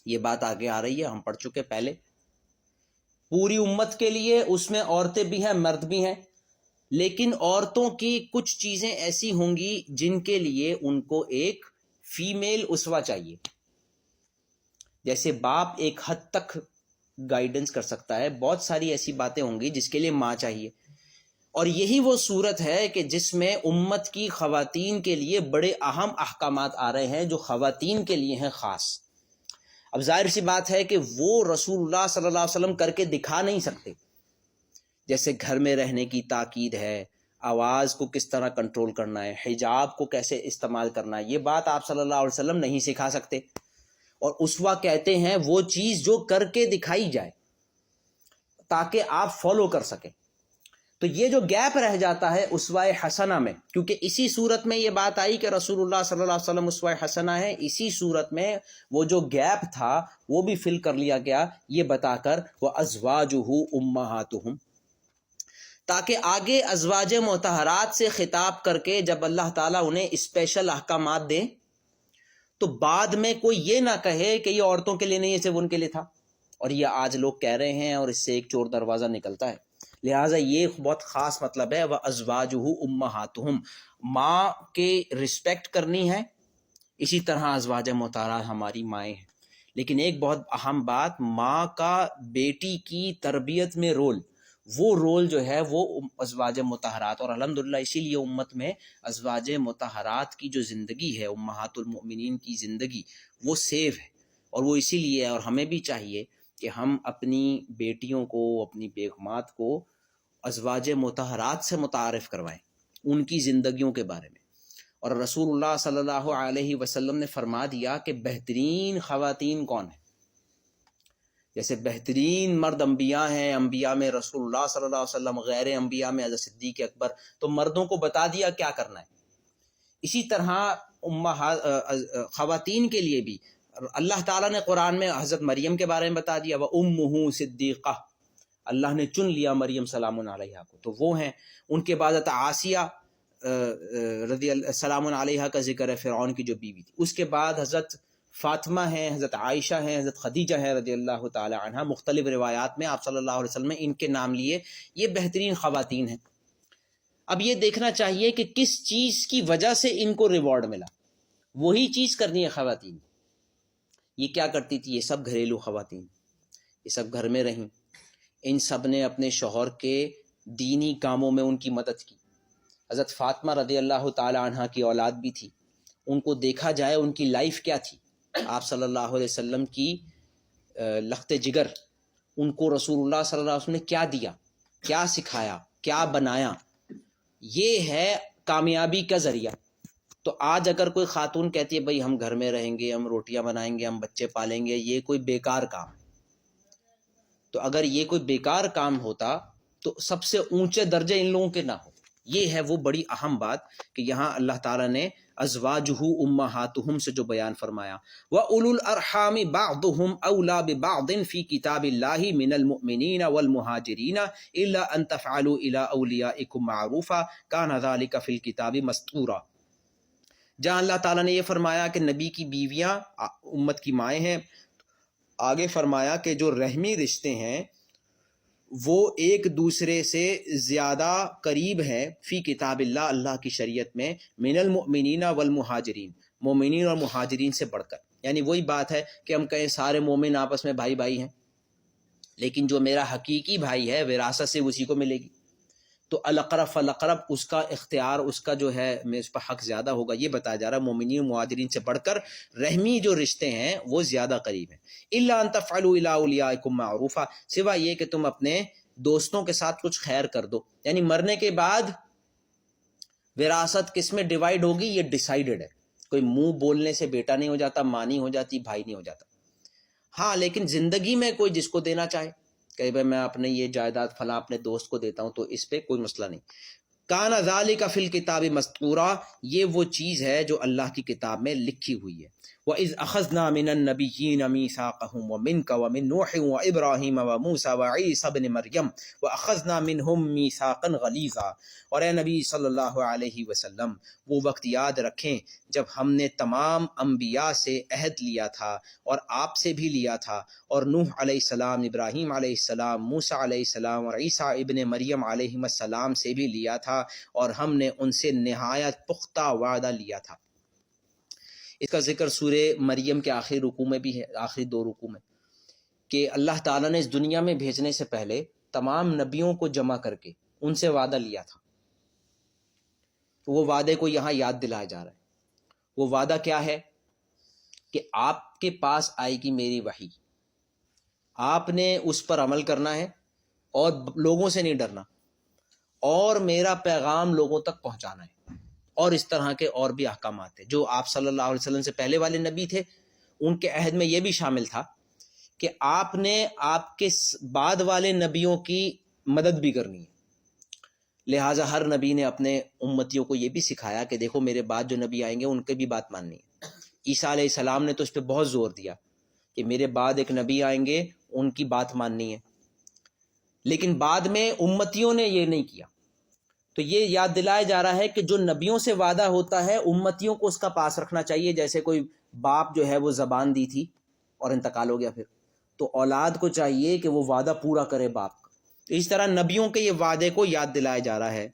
یہ بات آگے آ رہی ہے، ہم پڑھ چکے پہلے، پوری امت کے لیے، اس میں عورتیں بھی ہیں مرد بھی ہیں، لیکن عورتوں کی کچھ چیزیں ایسی ہوں گی جن کے لیے ان کو ایک فیمیل اسوہ چاہیے۔ جیسے باپ ایک حد تک گائیڈنس کر سکتا ہے، بہت ساری ایسی باتیں ہوں گی جس کے لیے ماں چاہیے، اور یہی وہ صورت ہے کہ جس میں امت کی خواتین کے لیے بڑے اہم احکامات آ رہے ہیں جو خواتین کے لیے ہیں خاص۔ اب ظاہر سی بات ہے کہ وہ رسول اللہ صلی اللہ علیہ وسلم کر کے دکھا نہیں سکتے، جیسے گھر میں رہنے کی تاکید ہے، آواز کو کس طرح کنٹرول کرنا ہے، حجاب کو کیسے استعمال کرنا ہے، یہ بات آپ صلی اللہ علیہ وسلم نہیں سکھا سکتے۔ اور اسوہ کہتے ہیں وہ چیز جو کر کے دکھائی جائے تاکہ آپ فالو کر سکیں۔ تو یہ جو گیپ رہ جاتا ہے اسوہ حسنہ میں، کیونکہ اسی صورت میں یہ بات آئی کہ رسول اللہ صلی اللہ علیہ وسلم اسوہ حسنہ ہے، اسی صورت میں وہ جو گیپ تھا وہ بھی فل کر لیا گیا، یہ بتا کر وَأَزْوَاجُهُ أُمَّهَاتُهُمْ، تاکہ آگے ازواج مطہرات سے خطاب کر کے جب اللہ تعالیٰ انہیں اسپیشل احکامات دیں تو بعد میں کوئی یہ نہ کہے کہ یہ عورتوں کے لیے نہیں ہے، صرف ان کے لیے تھا۔ اور یہ آج لوگ کہہ رہے ہیں اور اس سے ایک چور دروازہ نکلتا ہے، لہٰذا یہ بہت خاص مطلب ہے وَأَزْوَاجُهُ أُمَّهَاتُهُمْ، ماں کے رسپیکٹ کرنی ہے، اسی طرح ازواج مطہرات ہماری مائیں ہیں۔ لیکن ایک بہت اہم بات، ماں کا بیٹی کی تربیت میں رول، وہ رول جو ہے وہ ازواج مطہرات، اور الحمدللہ اسی لیے امت میں ازواج مطہرات کی جو زندگی ہے، امہات المؤمنین کی زندگی، وہ سیو ہے، اور وہ اسی لیے ہے، اور ہمیں بھی چاہیے کہ ہم اپنی بیٹیوں کو، اپنی بیگمات کو ازواج مطہرات سے متعارف کروائیں، ان کی زندگیوں کے بارے میں۔ اور رسول اللہ صلی اللہ علیہ وسلم نے فرما دیا کہ بہترین خواتین کون ہیں، جیسے بہترین مرد انبیاء ہیں، انبیاء میں رسول اللہ صلی اللہ علیہ وسلم، غیر انبیاء میں حضرت صدیق اکبر، تو مردوں کو بتا دیا کیا کرنا ہے۔ اسی طرح خواتین کے لیے بھی اللہ تعالیٰ نے قرآن میں حضرت مریم کے بارے میں بتا دیا وَأُمُّهُ صِدِّيقَةٌ، اللہ نے چن لیا مریم سلام علیہا کو، تو وہ ہیں۔ ان کے بعد عاسیہ رضی اللہ سلام علیہا کا ذکر ہے، فرعون کی جو بیوی تھی۔ اس کے بعد حضرت فاطمہ ہیں، حضرت عائشہ ہیں، حضرت خدیجہ ہیں رضی اللہ تعالی عنہ، مختلف روایات میں آپ صلی اللہ علیہ وسلم نے ان کے نام لیے، یہ بہترین خواتین ہیں۔ اب یہ دیکھنا چاہیے کہ کس چیز کی وجہ سے ان کو ریوارڈ ملا، وہی چیز کرنی ہے خواتین۔ یہ کیا کرتی تھی؟ یہ سب گھریلو خواتین، یہ سب گھر میں رہیں، ان سب نے اپنے شوہر کے دینی کاموں میں ان کی مدد کی۔ حضرت فاطمہ رضی اللہ تعالی عنہ کی اولاد بھی تھی، ان کو دیکھا جائے ان کی لائف کیا تھی، آپ صلی اللہ علیہ وسلم کی لخت جگر، ان کو رسول اللہ صلی اللہ علیہ وسلم نے کیا دیا، کیا سکھایا، کیا بنایا، یہ ہے کامیابی کا ذریعہ۔ تو آج اگر کوئی خاتون کہتی ہے بھئی ہم گھر میں رہیں گے، ہم روٹیاں بنائیں گے، ہم بچے پالیں گے، یہ کوئی بیکار کام، تو اگر یہ کوئی بیکار کام ہوتا تو سب سے اونچے درجے ان لوگوں کے نہ ہو۔ یہ ہے وہ بڑی اہم بات کہ یہاں اللہ تعالیٰ نے ازواجہ امہاتہم سے جو بیان فرمایا، وَأُولُو الْأَرْحَامِ بَعْضُهُمْ أَوْلَىٰ بِبَعْضٍ فِي كِتَابِ اللَّهِ مِنَ الْمُؤْمِنِينَ وَالْمُهَاجِرِينَ إِلَّا أَن تَفْعَلُوا إِلَىٰ أَوْلِيَائِكُمْ مَعْرُوفًا كَانَ ذَٰلِكَ فِي الْكِتَابِ مَسْطُورًا۔ جہاں اللہ تعالیٰ نے یہ فرمایا کہ نبی کی بیویاں امت کی مائیں ہیں، آگے فرمایا کہ جو رحمی رشتے ہیں وہ ایک دوسرے سے زیادہ قریب ہیں فی کتاب اللہ، اللہ کی شریعت میں، من المؤمنین والمہاجرین، مومنین اور مہاجرین سے بڑھ کر۔ یعنی وہی بات ہے کہ ہم کہیں سارے مومن آپس میں بھائی بھائی ہیں، لیکن جو میرا حقیقی بھائی ہے وراثت سے اسی کو ملے گی، تو الاقرب فالاقرب، اس کا اختیار، اس کا جو ہے اس پر حق زیادہ ہوگا۔ یہ بتایا جا رہا ہے مومنین و مہاجرین سے بڑھ کر رحمی جو رشتے ہیں وہ زیادہ قریب ہیں۔ الا ان تفعلوا الى اولیاءکم معروفا، سوائے یہ کہ تم اپنے دوستوں کے ساتھ کچھ خیر کر دو۔ یعنی مرنے کے بعد وراثت کس میں ڈیوائیڈ ہوگی یہ ڈیسائیڈڈ ہے، کوئی منہ بولنے سے بیٹا نہیں ہو جاتا، ماں نہیں ہو جاتی، بھائی نہیں ہو جاتا۔ ہاں لیکن زندگی میں کوئی جس کو دینا چاہے کہ بھائی میں اپنے یہ جائیداد فلاں اپنے دوست کو دیتا ہوں، تو اس پہ کوئی مسئلہ نہیں۔ کان ذالک فی الکتاب مسطورا، یہ وہ چیز ہے جو اللہ کی کتاب میں لکھی ہوئی ہے۔ وَإِذْ أَخَذْنَا مِنَ النَّبِيِّينَ مِيثَاقَهُمْ وَمِنْكَ وَمِن نُوحٍ وَإِبْرَاهِيمَ وَمُوسَىٰ وَعِيسَىٰ ابْنِ مَرْيَمَ وَأَخَذْنَا مِنْهُم مِيثَاقًا غَلِيظًا۔ اور اے نبی صلی اللہ علیہ وسلم وہ وقت یاد رکھیں جب ہم نے تمام انبیاء سے عہد لیا تھا، اور آپ سے بھی لیا تھا، اور نوح علیہ السلام، ابراہیم علیہ السلام، موسیٰ علیہ السلام اور عیسیٰ ابن مریم علیہ السلام سے بھی لیا تھا، اور ہم نے ان سے نہایت پختہ وعدہ لیا تھا۔ اس کا ذکر سورہ مریم کے آخری رکوع میں بھی ہے، آخری 2 رکوع میں، کہ اللہ تعالیٰ نے اس دنیا میں بھیجنے سے پہلے تمام نبیوں کو جمع کر کے ان سے وعدہ لیا تھا۔ تو وہ وعدے کو یہاں یاد دلایا جا رہا ہے۔ وہ وعدہ کیا ہے؟ کہ آپ کے پاس آئے گی میری وحی، آپ نے اس پر عمل کرنا ہے اور لوگوں سے نہیں ڈرنا، اور میرا پیغام لوگوں تک پہنچانا ہے، اور اس طرح کے اور بھی احکامات ہیں جو آپ صلی اللہ علیہ وسلم سے پہلے والے نبی تھے ان کے عہد میں یہ بھی شامل تھا کہ آپ نے آپ کے بعد والے نبیوں کی مدد بھی کرنی ہے۔ لہٰذا ہر نبی نے اپنے امتیوں کو یہ بھی سکھایا کہ دیکھو میرے بعد جو نبی آئیں گے ان کی بھی بات ماننی ہے۔ عیسیٰ علیہ السلام نے تو اس پہ بہت زور دیا کہ میرے بعد ایک نبی آئیں گے، ان کی بات ماننی ہے، لیکن بعد میں امتیوں نے یہ نہیں کیا۔ تو یہ یاد دلایا جا رہا ہے کہ جو نبیوں سے وعدہ ہوتا ہے امتیوں کو اس کا پاس رکھنا چاہیے۔ جیسے کوئی باپ جو ہے وہ زبان دی تھی اور انتقال ہو گیا، پھر تو اولاد کو چاہیے کہ وہ وعدہ پورا کرے باپ کا۔ تو اس طرح نبیوں کے یہ وعدے کو یاد دلایا جا رہا ہے۔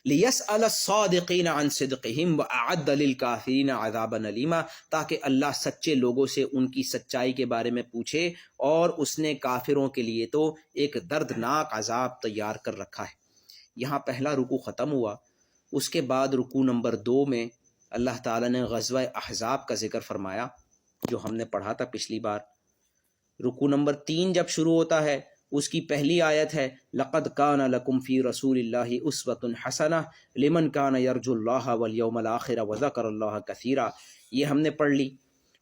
لِيَسْأَلَ الصَّادِقِينَ عَنْ صِدْقِهِمْ وَأَعَدَّ لِلْكَافِرِينَ عَذَابًا أَلِيمًا، تاکہ اللہ سچے لوگوں سے ان کی سچائی کے بارے میں پوچھے، اور اس نے کافروں کے لیے تو ایک دردناک عذاب تیار کر رکھا ہے۔ یہاں پہلا رکوع ختم ہوا، اس کے بعد رکوع نمبر 2 میں اللہ تعالیٰ نے غزوہ احزاب کا ذکر فرمایا جو ہم نے پڑھا تھا پچھلی بار۔ رکوع نمبر 3 جب شروع ہوتا ہے اس کی پہلی آیت ہے لَقَدْ كَانَ لَكُمْ فِي رَسُولِ اللَّهِ أُسْوَةٌ حَسَنَةٌ لِمَنْ كَانَ يَرْجُو اللَّهَ وَالْيَوْمَ الْآخِرَ وَذَكَرَ اللَّهَ كَثِيرًا، یہ ہم نے پڑھ لی۔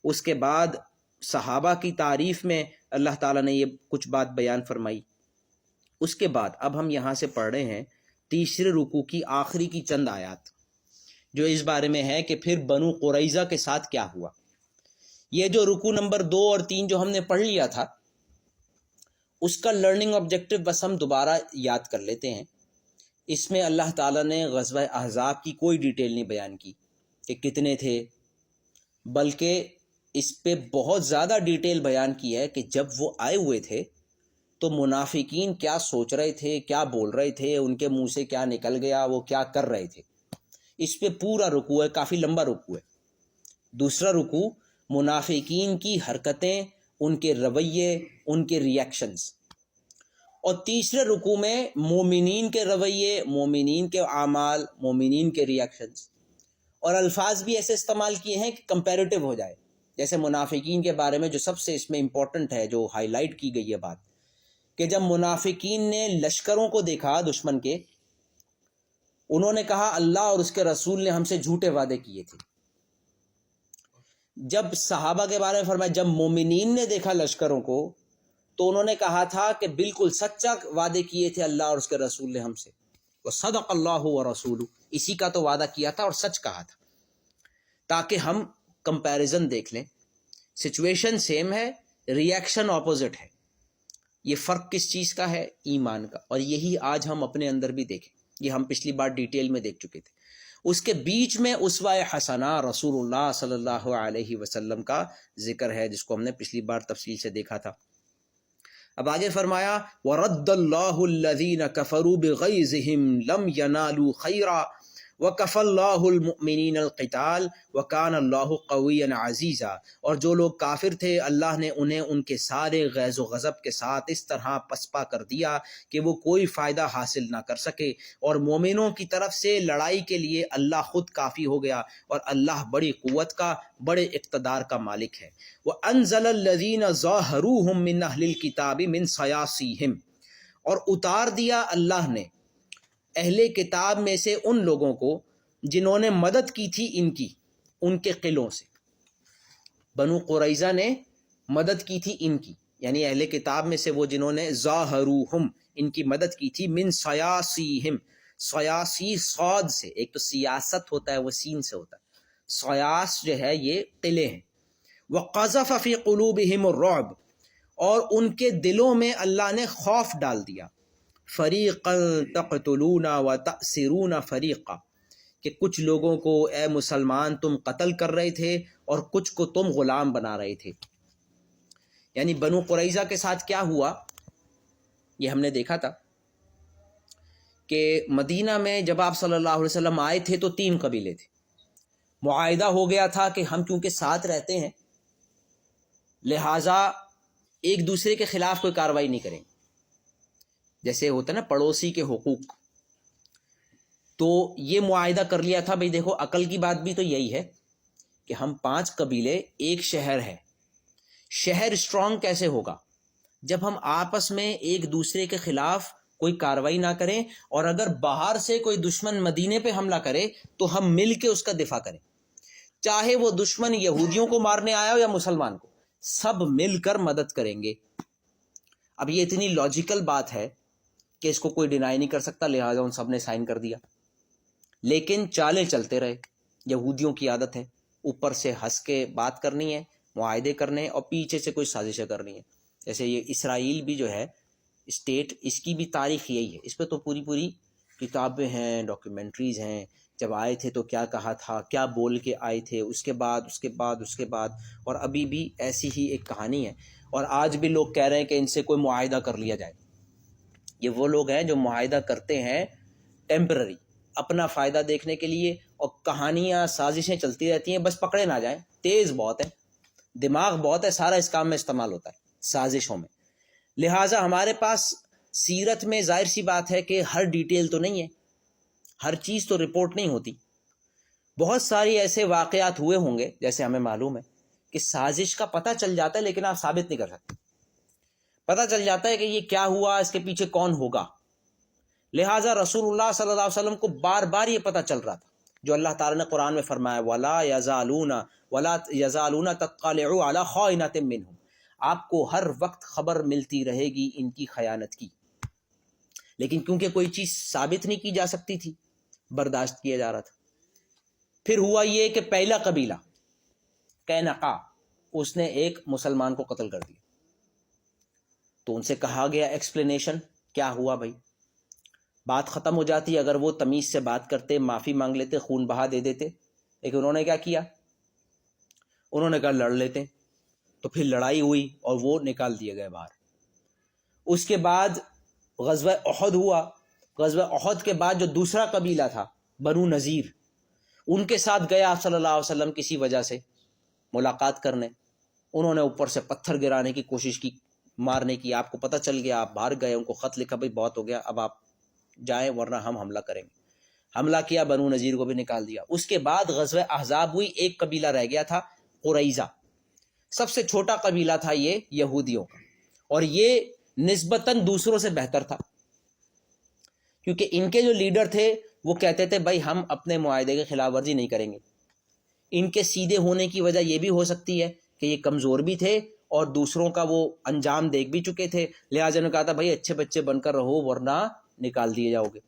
اس کے بعد صحابہ کی تعریف میں اللہ تعالیٰ نے یہ کچھ بات بیان فرمائی۔ اس کے بعد اب ہم یہاں سے پڑھ رہے ہیں تیسرے رکوع کی آخری کی چند آیات، جو اس بارے میں ہے کہ پھر بنو قریظہ کے ساتھ کیا ہوا۔ یہ جو رکوع نمبر 2 اور 3 جو ہم نے پڑھ لیا تھا اس کا لرننگ آبجیکٹو بس ہم دوبارہ یاد کر لیتے ہیں۔ اس میں اللہ تعالیٰ نے غزوہ احزاب کی کوئی ڈیٹیل نہیں بیان کی کہ کتنے تھے، بلکہ اس پہ بہت زیادہ ڈیٹیل بیان کی ہے کہ جب وہ آئے ہوئے تھے تو منافقین کیا سوچ رہے تھے، کیا بول رہے تھے، ان کے منہ سے کیا نکل گیا، وہ کیا کر رہے تھے. اس پہ پورا رکوع ہے، کافی لمبا رکوع ہے. دوسرا رکوع منافقین کی حرکتیں، ان کے رویے، ان کے ریاکشنز. اور تیسرے رکوع میں مومنین کے رویے، مومنین کے اعمال، مومنین کے ریاکشنز. اور الفاظ بھی ایسے استعمال کیے ہیں کہ کمپیریٹیو ہو جائے. جیسے منافقین کے بارے میں جو سب سے اس میں امپورٹنٹ ہے، جو ہائی لائٹ کی گئی ہے بات، کہ جب منافقین نے لشکروں کو دیکھا دشمن کے، انہوں نے کہا اللہ اور اس کے رسول نے ہم سے جھوٹے وعدے کیے تھے. جب صحابہ کے بارے میں فرمایا جب مومنین نے دیکھا لشکروں کو تو انہوں نے کہا تھا کہ بالکل سچا وعدے کیے تھے اللہ اور اس کے رسول نے ہم سے. وصدق اللہ ورسولہ، اسی کا تو وعدہ کیا تھا اور سچ کہا تھا. تاکہ ہم کمپیریزن دیکھ لیں، سچویشن سیم ہے، ریاکشن اپوزٹ ہے. یہ فرق کس چیز کا ہے؟ ایمان کا. اور یہی آج ہم اپنے اندر بھی دیکھیں، یہ ہم پچھلی بار ڈیٹیل میں دیکھ چکے تھے. اس کے بیچ میں اسوہ حسنہ رسول اللہ صلی اللہ علیہ وسلم کا ذکر ہے، جس کو ہم نے پچھلی بار تفصیل سے دیکھا تھا. اب آگے فرمایا وَرَدَّ اللَّهُ الَّذِينَ كَفَرُوا بِغَيْظِهِمْ لَمْ يَنَالُوا خَيْرًا وَكَفَى اللَّهُ الْمُؤْمِنِينَ الْقِتَالَ وَكَانَ اللَّهُ قَوِيًّا عَزِيزًا. اور جو لوگ کافر تھے اللہ نے انہیں ان کے سارے غیظ و غضب کے ساتھ اس طرح پسپا کر دیا کہ وہ کوئی فائدہ حاصل نہ کر سکے. اور مومنوں کی طرف سے لڑائی کے لیے اللہ خود کافی ہو گیا، اور اللہ بڑی قوت کا، بڑے اقتدار کا مالک ہے. وَأَنزَلَ الَّذِينَ ظَاهَرُوهُم مِّنْ أَهْلِ الْكِتَابِ مِنْ صَيَاصِيهِمْ، اور اتار دیا اللہ نے اہل کتاب میں سے ان لوگوں کو جنہوں نے مدد کی تھی ان کے قلعوں سے. بنو قریظہ نے مدد کی تھی ان کی، یعنی اہل کتاب میں سے وہ جنہوں نے ظاہروہم ان کی مدد کی تھی، من سیاسیہم، سیاسی صاد سے، ایک تو سیاست ہوتا ہے وہ سین سے ہوتا ہے، سیاس جو ہے یہ قلعے ہیں. وقذف فی قلوبہم الرعب، اور ان کے دلوں میں اللہ نے خوف ڈال دیا. فریقا تقتلون وتأسرون فریقا، کہ کچھ لوگوں کو اے مسلمان تم قتل کر رہے تھے اور کچھ کو تم غلام بنا رہے تھے. یعنی بنو قریظہ کے ساتھ کیا ہوا یہ ہم نے دیکھا تھا کہ مدینہ میں جب آپ صلی اللہ علیہ وسلم آئے تھے تو 3 قبیلے تھے. معاہدہ ہو گیا تھا کہ ہم کیونکہ ساتھ رہتے ہیں لہٰذا ایک دوسرے کے خلاف کوئی کارروائی نہیں کریں، جیسے ہوتا ہے نا پڑوسی کے حقوق. تو یہ معاہدہ کر لیا تھا. بھئی دیکھو عقل کی بات بھی تو یہی ہے کہ ہم 5 قبیلے، ایک شہر ہے. شہر اسٹرانگ کیسے ہوگا؟ جب ہم آپس میں ایک دوسرے کے خلاف کوئی کارروائی نہ کریں، اور اگر باہر سے کوئی دشمن مدینے پہ حملہ کرے تو ہم مل کے اس کا دفاع کریں، چاہے وہ دشمن یہودیوں کو مارنے آیا ہو یا مسلمان کو، سب مل کر مدد کریں گے. اب یہ اتنی لاجیکل بات ہے کہ اس کو کوئی ڈینائی نہیں کر سکتا، لہٰذا ان سب نے سائن کر دیا. لیکن چالیں چلتے رہے. یہودیوں کی عادت ہے اوپر سے ہنس کے بات کرنی ہے، معاہدے کرنے، اور پیچھے سے کوئی سازشیں کرنی ہے. جیسے یہ اسرائیل بھی جو ہے اسٹیٹ، اس کی بھی تاریخ یہی ہے. اس پہ تو پوری کتابیں ہیں، ڈاکیومنٹریز ہیں. جب آئے تھے تو کیا کہا تھا، کیا بول کے آئے تھے، اس کے بعد، اور ابھی بھی ایسی ہی ایک کہانی ہے. اور آج بھی لوگ کہہ رہے ہیں کہ ان سے کوئی معاہدہ کر لیا جائے. یہ وہ لوگ ہیں جو معاہدہ کرتے ہیں ٹیمپرری، اپنا فائدہ دیکھنے کے لیے، اور کہانیاں سازشیں چلتی رہتی ہیں، بس پکڑے نہ جائیں. تیز بہت ہے، دماغ بہت ہے، سارا اس کام میں استعمال ہوتا ہے، سازشوں میں. لہٰذا ہمارے پاس سیرت میں ظاہر سی بات ہے کہ ہر ڈیٹیل تو نہیں ہے، ہر چیز تو رپورٹ نہیں ہوتی. بہت ساری ایسے واقعات ہوئے ہوں گے جیسے ہمیں معلوم ہے کہ سازش کا پتہ چل جاتا ہے لیکن آپ ثابت نہیں کر سکتے. پتہ چل جاتا ہے کہ یہ کیا ہوا، اس کے پیچھے کون ہوگا. لہٰذا رسول اللہ صلی اللہ علیہ وسلم کو بار بار یہ پتہ چل رہا تھا جو اللہ تعالیٰ نے قرآن میں فرمایا وَلَا يَزَالُونَ تَطَّلِعُ عَلَىٰ خَائِنَةٍ مِّنْهُمْ، آپ کو ہر وقت خبر ملتی رہے گی ان کی خیانت کی. لیکن کیونکہ کوئی چیز ثابت نہیں کی جا سکتی تھی، برداشت کیا جا رہا تھا. پھر ہوا یہ کہ پہلا قبیلہ قینقاع، اس نے ایک مسلمان کو قتل کر دیا. تو ان سے کہا گیا ایکسپلینیشن کیا ہوا. بھائی بات ختم ہو جاتی اگر وہ تمیز سے بات کرتے، معافی مانگ لیتے، خون بہا دے دیتے. لیکن انہوں نے کیا کیا، انہوں نے کہا لڑ لیتے ہیں، تو پھر لڑائی ہوئی اور وہ نکال دیے گئے باہر۔ اس کے بعد غزوہ احد ہوا۔ غزوہ احد کے بعد جو دوسرا قبیلہ تھا بنو نذیر، ان کے ساتھ گیا آپ صلی اللہ علیہ وسلم کسی وجہ سے ملاقات کرنے، انہوں نے اوپر سے پتھر گرانے کی کوشش کی، مارنے کی، آپ کو پتہ چل گیا، آپ باہر گئے، ان کو خط لکھا بھائی بہت ہو گیا، اب آپ جائیں ورنہ ہم حملہ کریں گے۔ حملہ کیا، بنو نذیر کو بھی نکال دیا۔ اس کے بعد غزوہ احزاب ہوئی، ایک قبیلہ رہ گیا تھا قریظہ، سب سے چھوٹا قبیلہ تھا یہ یہودیوں کا، اور یہ نسبتاً دوسروں سے بہتر تھا، کیونکہ ان کے جو لیڈر تھے وہ کہتے تھے بھائی ہم اپنے معاہدے کی خلاف ورزی نہیں کریں گے۔ ان کے سیدھے ہونے کی وجہ یہ بھی ہو سکتی ہے کہ یہ کمزور بھی تھے اور دوسروں کا وہ انجام دیکھ بھی چکے تھے، لہٰذا نے کہا تھا بھائی اچھے بچے بن کر رہو ورنہ نکال دیے جاؤ گے۔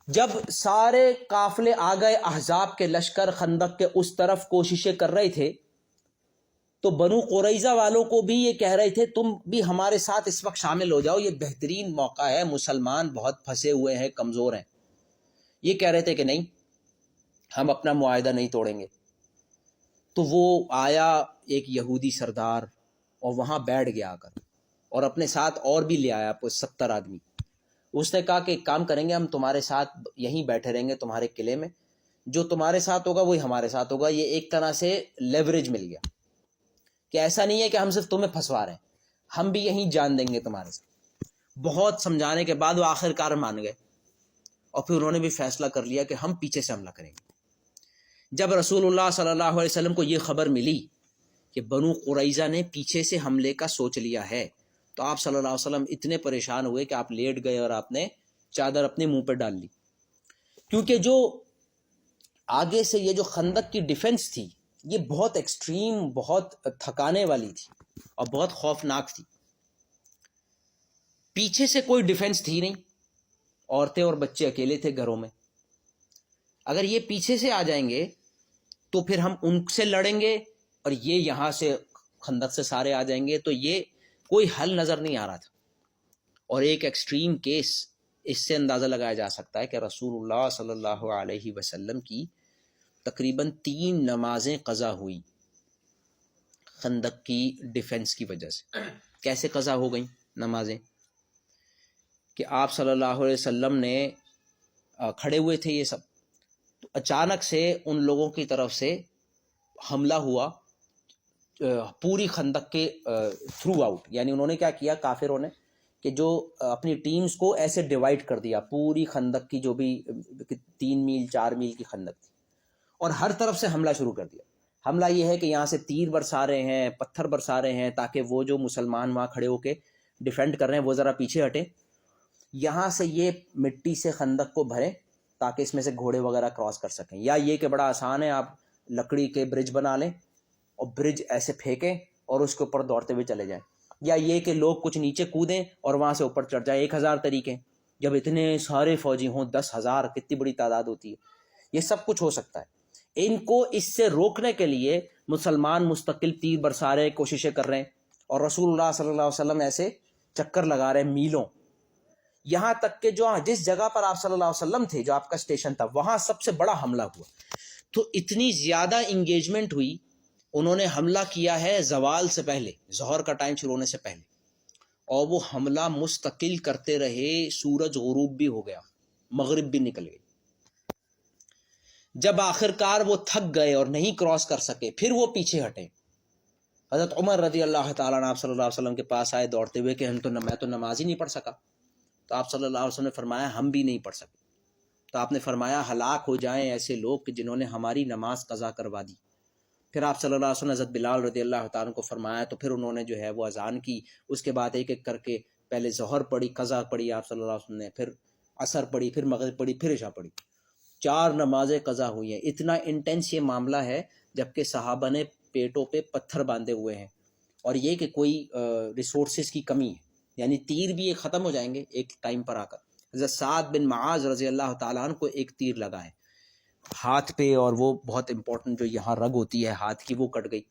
جب سارے قافلے آ گئے، احزاب کے لشکر خندق کے اس طرف کوششیں کر رہے تھے، تو بنو قریظہ والوں کو بھی یہ کہہ رہے تھے تم بھی ہمارے ساتھ اس وقت شامل ہو جاؤ، یہ بہترین موقع ہے، مسلمان بہت پھنسے ہوئے ہیں، کمزور ہیں۔ یہ کہہ رہے تھے کہ نہیں، ہم اپنا معاہدہ نہیں توڑیں گے۔ تو وہ آیا ایک یہودی سردار اور وہاں بیٹھ گیا آ کر، اور اپنے ساتھ اور بھی لے آیا 70 آدمی۔ اس نے کہا کہ ایک کام کریں گے، ہم تمہارے ساتھ یہیں بیٹھے رہیں گے تمہارے قلعے میں، جو تمہارے ساتھ ہوگا وہی ہمارے ساتھ ہوگا۔ یہ ایک طرح سے لیوریج مل گیا کہ ایسا نہیں ہے کہ ہم صرف تمہیں پھنسوا رہے ہیں، ہم بھی یہیں جان دیں گے تمہارے ساتھ۔ بہت سمجھانے کے بعد وہ آخر کار مان گئے، اور پھر انہوں نے بھی فیصلہ کر لیا کہ ہم پیچھے سے حملہ کریں گے۔ جب رسول اللہ صلی اللہ علیہ وسلم کو یہ خبر ملی کہ بنو قریظہ نے پیچھے سے حملے کا سوچ لیا ہے، تو آپ صلی اللہ علیہ وسلم اتنے پریشان ہوئے کہ آپ لیٹ گئے اور آپ نے چادر اپنے منہ پہ ڈال لی، کیونکہ جو آگے سے یہ جو خندق کی ڈیفنس تھی یہ بہت ایکسٹریم، بہت تھکانے والی تھی اور بہت خوفناک تھی۔ پیچھے سے کوئی ڈیفنس تھی نہیں، عورتیں اور بچے اکیلے تھے گھروں میں۔ اگر یہ پیچھے سے آ جائیں گے تو پھر ہم ان سے لڑیں گے اور یہ یہاں سے خندق سے سارے آ جائیں گے، تو یہ کوئی حل نظر نہیں آ رہا تھا۔ اور ایک ایکسٹریم کیس اس سے اندازہ لگایا جا سکتا ہے کہ رسول اللہ صلی اللہ علیہ وسلم کی تقریباً 3 نمازیں قضا ہوئی خندق کی ڈیفنس کی وجہ سے۔ کیسے قضا ہو گئیں نمازیں؟ کہ آپ صلی اللہ علیہ وسلم نے کھڑے ہوئے تھے یہ سب، تو اچانک سے ان لوگوں کی طرف سے حملہ ہوا پوری خندق کے تھرو آؤٹ، یعنی انہوں نے کیا کیا کافروں نے کہ جو اپنی ٹیمز کو ایسے ڈیوائیڈ کر دیا، پوری خندق کی جو بھی 3 میل 4 میل کی خندق تھی، اور ہر طرف سے حملہ شروع کر دیا۔ حملہ یہ ہے کہ یہاں سے تیر برسا رہے ہیں، پتھر برسا رہے ہیں، تاکہ وہ جو مسلمان وہاں کھڑے ہو کے ڈیفینڈ کر رہے ہیں وہ ذرا پیچھے ہٹیں۔ یہاں سے یہ مٹی سے خندق کو بھریں تاکہ اس میں سے گھوڑے وغیرہ کراس کر سکیں، یا یہ کہ بڑا آسان ہے، آپ لکڑی کے برج بنا لیں اور برج ایسے پھینکیں اور اس کے اوپر دوڑتے ہوئے چلے جائیں، یا یہ کہ لوگ کچھ نیچے کودیں اور وہاں سے اوپر چڑھ جائیں۔ 1000 طریقے، جب اتنے سارے فوجی ہوں، 10,000 کتنی بڑی تعداد ہوتی ہے، یہ سب کچھ ہو سکتا ہے۔ ان کو اس سے روکنے کے لیے مسلمان مستقل تیر برسا رہے، کوششیں کر رہے ہیں، اور رسول اللہ صلی اللہ علیہ وسلم ایسے چکر لگا رہے ہیں میلوں، یہاں تک کہ جو جس جگہ پر آپ صلی اللہ علیہ وسلم تھے، جو آپ کا اسٹیشن تھا، وہاں سب سے بڑا حملہ ہوا۔ تو اتنی زیادہ انگیجمنٹ ہوئی، انہوں نے حملہ کیا ہے زوال سے پہلے، ظہر کا ٹائم شروع ہونے سے پہلے، اور وہ حملہ مستقل کرتے رہے، سورج غروب بھی ہو گیا، مغرب بھی نکل گئی۔ جب آخرکار وہ تھک گئے اور نہیں کراس کر سکے، پھر وہ پیچھے ہٹے۔ حضرت عمر رضی اللہ تعالیٰ عنہ آپ صلی اللہ علیہ وسلم کے پاس آئے دوڑتے ہوئے کہ میں تو نماز ہی نہیں پڑھ سکا۔ تو آپ صلی اللہ علیہ وسلم نے فرمایا ہم بھی نہیں پڑھ سکے۔ تو آپ نے فرمایا ہلاک ہو جائیں ایسے لوگ کہ جنہوں نے ہماری نماز قضا کروا دی۔ پھر آپ صلی اللہ علیہ وسلم نے حضرت بلال رضی اللہ تعالیٰ عنہ کو فرمایا، تو پھر انہوں نے جو ہے وہ اذان کی، اس کے بعد ایک ایک کر کے پہلے ظہر پڑھی، قضا پڑھی آپ صلی اللہ علیہ وسلم نے، پھر عصر پڑھی، پھر مغرب پڑھی، پھر عشاء پڑھی، 4 نمازیں قضا ہوئی ہیں۔ اتنا انٹینس یہ معاملہ ہے جبکہ صحابہ نے پیٹوں پہ پتھر باندھے ہوئے ہیں، اور یہ کہ کوئی ریسورسز کی کمی ہے، یعنی تیر بھی ایک ختم ہو جائیں گے ایک ٹائم پر آ کر۔ حضرت سعد بن معاذ رضی اللہ تعالیٰ عنہ کو ایک تیر لگا ہے ہاتھ پہ، اور وہ بہت امپورٹنٹ جو یہاں رگ ہوتی ہے ہاتھ کی وہ کٹ گئی،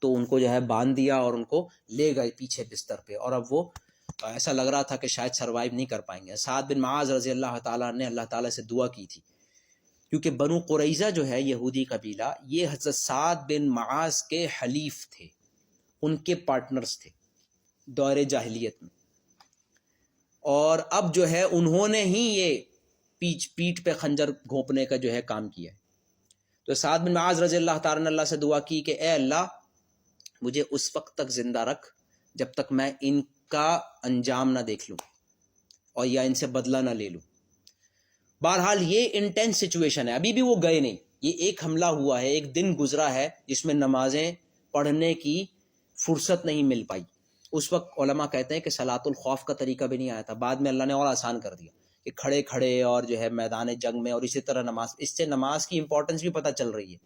تو ان کو جو ہے باندھ دیا اور ان کو لے گئے پیچھے بستر پہ، اور اب وہ ایسا لگ رہا تھا کہ شاید سروائیو نہیں کر پائیں گے۔ سعد بن معاذ رضی اللہ تعالیٰ نے اللہ تعالیٰ سے دعا کی تھی کیونکہ بنو قریظہ جو ہے یہودی قبیلہ، یہ حضرت سعد بن معاذ کے حلیف تھے، ان کے پارٹنرز تھے دور جاہلیت میں، اور اب جو ہے انہوں نے ہی یہ پیٹھ پہ خنجر گھونپنے کا جو ہے کام کیا ہے۔ تو سعد بن معاذ رضی اللہ تعالیٰ نے اللہ سے دعا کی کہ اے اللہ مجھے اس وقت تک زندہ رکھ جب تک میں ان کا انجام نہ دیکھ لوں اور یا ان سے بدلہ نہ لے لوں۔ بہرحال یہ انٹینس سچویشن ہے، ابھی بھی وہ گئے نہیں، یہ ایک حملہ ہوا ہے، ایک دن گزرا ہے جس میں نمازیں پڑھنے کی فرصت نہیں مل پائی۔ اس وقت علماء کہتے ہیں کہ صلاۃ الخوف کا طریقہ بھی نہیں آیا تھا، بعد میں اللہ نے اور آسان کر دیا کہ کھڑے کھڑے اور جو ہے میدان جنگ میں، اور اسی طرح نماز، اس سے نماز کی امپورٹنس بھی پتہ چل رہی ہے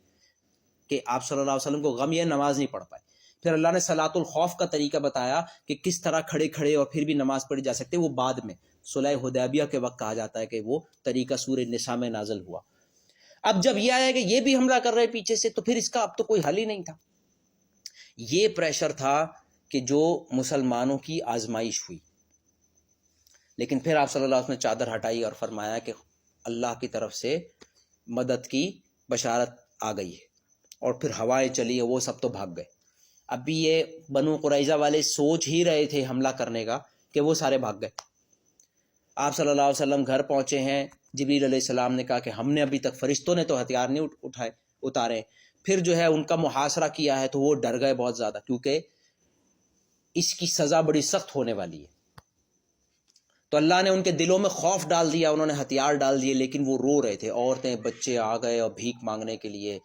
کہ آپ صلی اللہ علیہ وسلم کو غم یہ نماز نہیں پڑھ پائے۔ پھر اللہ نے صلاۃ الخوف کا طریقہ بتایا کہ کس طرح کھڑے کھڑے اور پھر بھی نماز پڑھی جا سکتے، وہ بعد میں صلح حدیبیہ کے وقت کہا جاتا ہے کہ وہ طریقہ سورہ نساء میں نازل ہوا۔ اب جب یہ آیا کہ یہ بھی حملہ کر رہے پیچھے سے، تو پھر اس کا اب تو کوئی حل ہی نہیں تھا۔ یہ پریشر تھا کہ جو مسلمانوں کی آزمائش ہوئی، لیکن پھر آپ صلی اللہ علیہ وسلم نے چادر ہٹائی اور فرمایا کہ اللہ کی طرف سے مدد کی بشارت آ گئی ہے، اور پھر ہوائیں چلی ہے، وہ سب تو بھاگ گئے۔ ابھی یہ بنو قریظہ والے سوچ ہی رہے تھے حملہ کرنے کا کہ وہ سارے بھاگ گئے۔ آپ صلی اللہ علیہ وسلم گھر پہنچے ہیں، جبریل علیہ السلام نے کہا کہ ہم نے ابھی تک، فرشتوں نے تو ہتھیار نہیں اتارے۔ پھر جو ہے ان کا محاصرہ کیا ہے تو وہ ڈر گئے بہت زیادہ، کیونکہ اس کی سزا بڑی سخت ہونے والی ہے۔ تو اللہ نے ان کے دلوں میں خوف ڈال دیا، انہوں نے ہتھیار ڈال دیے، لیکن وہ رو رہے تھے، عورتیں بچے آ گئے اور بھیک مانگنے کے لیے،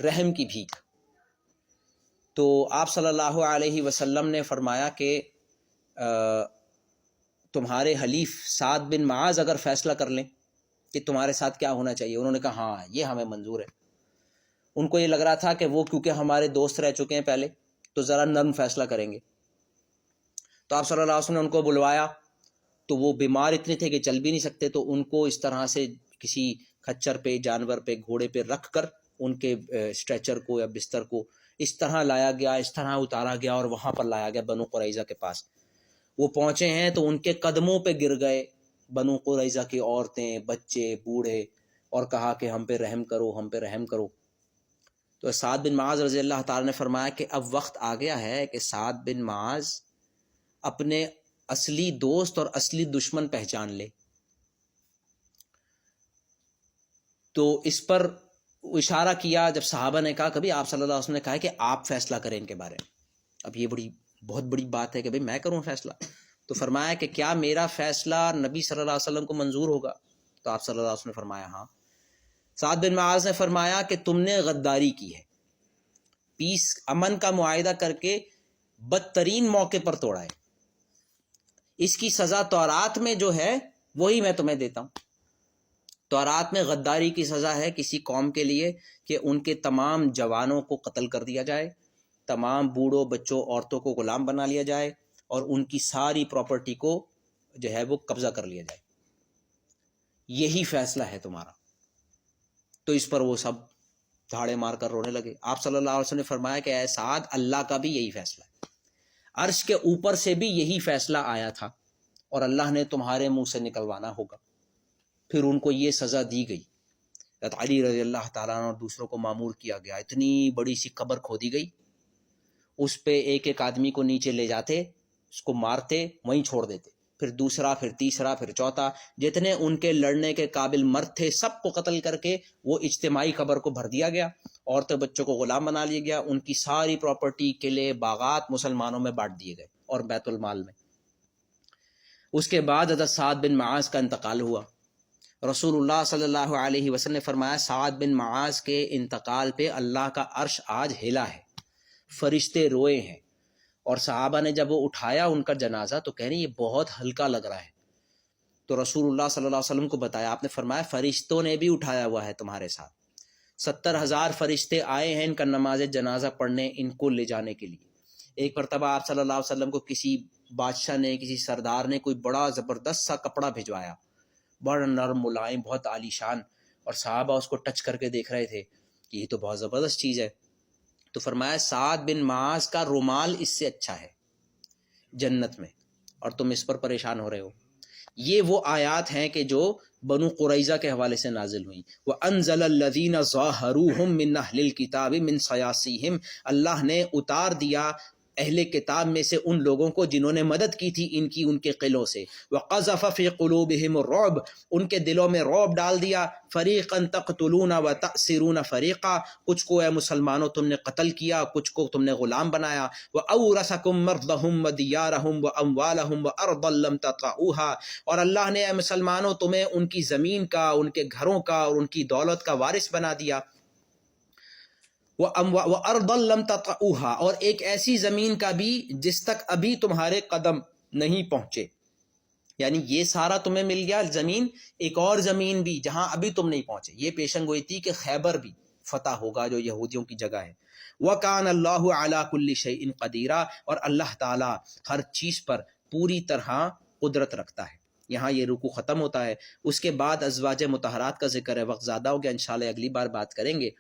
رحم کی بھیک۔ تو آپ صلی اللہ علیہ وسلم نے فرمایا کہ تمہارے حلیف سعد بن معاذ اگر فیصلہ کر لیں کہ تمہارے ساتھ کیا ہونا چاہیے، انہوں نے کہا ہاں یہ ہمیں منظور ہے۔ ان کو یہ لگ رہا تھا کہ وہ کیونکہ ہمارے دوست رہ چکے ہیں پہلے، تو ذرا نرم فیصلہ کریں گے۔ تو آپ صلی اللہ علیہ وسلم نے ان کو بلوایا، تو وہ بیمار اتنے تھے کہ چل بھی نہیں سکتے، تو ان کو اس طرح سے کسی کھچر پہ، جانور پہ، گھوڑے پہ رکھ کر ان کے اسٹریچر کو یا بستر کو اس طرح لایا گیا، اس طرح اتارا گیا اور وہاں پر لایا گیا بنو قریظہ کے پاس۔ وہ پہنچے ہیں تو ان کے قدموں پہ گر گئے بنو قریظہ کی عورتیں، بچے، بوڑھے، اور کہا کہ ہم پہ رحم کرو، ہم پہ رحم کرو۔ تو سعد بن معاذ رضی اللہ تعالیٰ نے فرمایا کہ اب وقت آ گیا ہے کہ سعد بن معاذ اپنے اصلی دوست اور اصلی دشمن پہچان لے۔ تو اس پر اشارہ کیا جب صحابہ نے کہا، کبھی آپ صلی اللہ علیہ وسلم نے کہا کہ آپ فیصلہ کریں ان کے بارے میں۔ اب یہ بہت بڑی بات ہے کہ بھئی میں کروں فیصلہ، تو فرمایا کہ کیا میرا فیصلہ نبی صلی اللہ علیہ وسلم کو منظور ہوگا؟ تو آپ صلی اللہ علیہ وسلم نے فرمایا ہاں۔ سعد بن معاذ نے فرمایا کہ تم نے غداری کی ہے، پیس، امن کا معاہدہ کر کے بدترین موقع پر توڑا ہے، اس کی سزا تورات میں جو ہے وہی میں تمہیں دیتا ہوں۔ تورات میں غداری کی سزا ہے کسی قوم کے لیے کہ ان کے تمام جوانوں کو قتل کر دیا جائے، تمام بوڑھوں، بچوں، عورتوں کو غلام بنا لیا جائے، اور ان کی ساری پراپرٹی کو جو ہے وہ قبضہ کر لیا جائے۔ یہی فیصلہ ہے تمہارا۔ تو اس پر وہ سب دھاڑے مار کر رونے لگے۔ آپ صلی اللہ علیہ وسلم نے فرمایا کہ اے سعد، اللہ کا بھی یہی فیصلہ ہے، عرش کے اوپر سے بھی یہی فیصلہ آیا تھا، اور اللہ نے تمہارے منہ سے نکلوانا ہوگا۔ پھر ان کو یہ سزا دی گئی، حضرت علی رضی اللہ تعالیٰ عنہ اور دوسروں کو مامور کیا گیا، اتنی بڑی سی قبر کھودی گئی، اس پہ ایک ایک آدمی کو نیچے لے جاتے، اس کو مارتے، وہیں چھوڑ دیتے، پھر دوسرا، پھر تیسرا، پھر چوتھا، جتنے ان کے لڑنے کے قابل مرد تھے سب کو قتل کر کے وہ اجتماعی قبر کو بھر دیا گیا، عورتوں بچوں کو غلام بنا لیا گیا، ان کی ساری پراپرٹی، قلعے، باغات مسلمانوں میں بانٹ دیے گئے اور بیت المال میں۔ اس کے بعد حضرت سعد بن معاذ کا انتقال ہوا۔ رسول اللہ صلی اللہ علیہ وسلم نے فرمایا سعد بن معاذ کے انتقال پہ اللہ کا عرش آج ہلا ہے، فرشتے روئے ہیں، اور صحابہ نے جب وہ اٹھایا ان کا جنازہ تو کہہ رہے ہیں یہ بہت ہلکا لگ رہا ہے۔ تو رسول اللہ صلی اللہ علیہ وسلم کو بتایا، آپ نے فرمایا فرشتوں نے بھی اٹھایا ہوا ہے تمہارے ساتھ، 70,000 فرشتے آئے ہیں ان کا نماز جنازہ پڑھنے، ان کو لے جانے کے لیے۔ ایک مرتبہ آپ صلی اللہ علیہ وسلم کو کسی بادشاہ نے، کسی سردار نے کوئی بڑا زبردست سا کپڑا بھجوایا، بڑا نرم، ملائم، بہت عالی شان، اور صحابہ اس کو ٹچ کر کے دیکھ رہے تھے کہ یہ تو بہت زبردست چیز ہے۔ تو فرمایا سعد بن معاذ کا رومال اس سے اچھا ہے جنت میں، اور تم اس پر پریشان ہو رہے ہو۔ یہ وہ آیات ہیں کہ جو بنو قریظہ کے حوالے سے نازل ہوئی. وَأَنزَلَ الَّذِينَ ظَاهَرُوهُم مِّنْ أَهْلِ الْكِتَابِ مِّنْ صَيَاصِيهِمْ، اللہ نے اتار دیا اہل کتاب میں سے ان لوگوں کو جنہوں نے مدد کی تھی ان کے قلعوں سے. وَقَذَفَ فِي قُلُوبِهِمُ الرُّعْبَ، ان کے دلوں میں رعب ڈال دیا. فَرِيقًا تَقْتُلُونَ وَتَأْسِرُونَ فَرِيقًا، کچھ کو اے مسلمانوں تم نے قتل کیا، کچھ کو تم نے غلام بنایا. وَأَوْرَثَكُمْ مَرْضَهُمْ وَدِيَارَهُمْ وَأَمْوَالَهُمْ وَأَرْضًا لَّمْ تَطَئُوهَا، اور اللہ نے اے مسلمانوں تمہیں ان کی زمین کا، ان کے گھروں کا اور ان کی دولت کا وارث بنا دیا. وَأَرْضًا لَّمْ تَطَئُوهَا، اور ایک ایسی زمین کا بھی جس تک ابھی تمہارے قدم نہیں پہنچے. یعنی یہ سارا تمہیں مل گیا زمین، ایک اور زمین بھی جہاں ابھی تم نہیں پہنچے. یہ پیشن گوئی تھی کہ خیبر بھی فتح ہوگا جو یہودیوں کی جگہ ہے. وَكَانَ اللَّهُ عَلَى كُلِّ شَيْءٍ قَدِيرًا، اور اللہ تعالیٰ ہر چیز پر پوری طرح قدرت رکھتا ہے. یہاں یہ رکوع ختم ہوتا ہے. اس کے بعد ازواج مطہرات کا ذکر ہے. وقت زیادہ ہو گیا، انشاءاللہ اگلی بار بات کریں گے.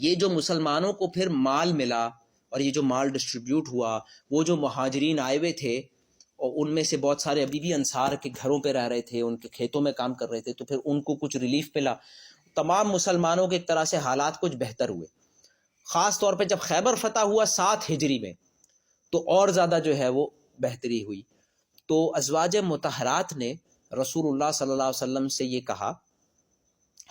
یہ جو مسلمانوں کو پھر مال ملا اور یہ جو مال ڈسٹریبیوٹ ہوا، وہ جو مہاجرین آئے ہوئے تھے اور ان میں سے بہت سارے ابھی بھی انصار کے گھروں پہ رہ رہے تھے، ان کے کھیتوں میں کام کر رہے تھے، تو پھر ان کو کچھ ریلیف ملا. تمام مسلمانوں کے ایک طرح سے حالات کچھ بہتر ہوئے. خاص طور پہ جب خیبر فتح ہوا 7 ہجری میں، تو اور زیادہ جو ہے وہ بہتری ہوئی. تو ازواج مطہرات نے رسول اللہ صلی اللہ علیہ وسلم سے یہ کہا،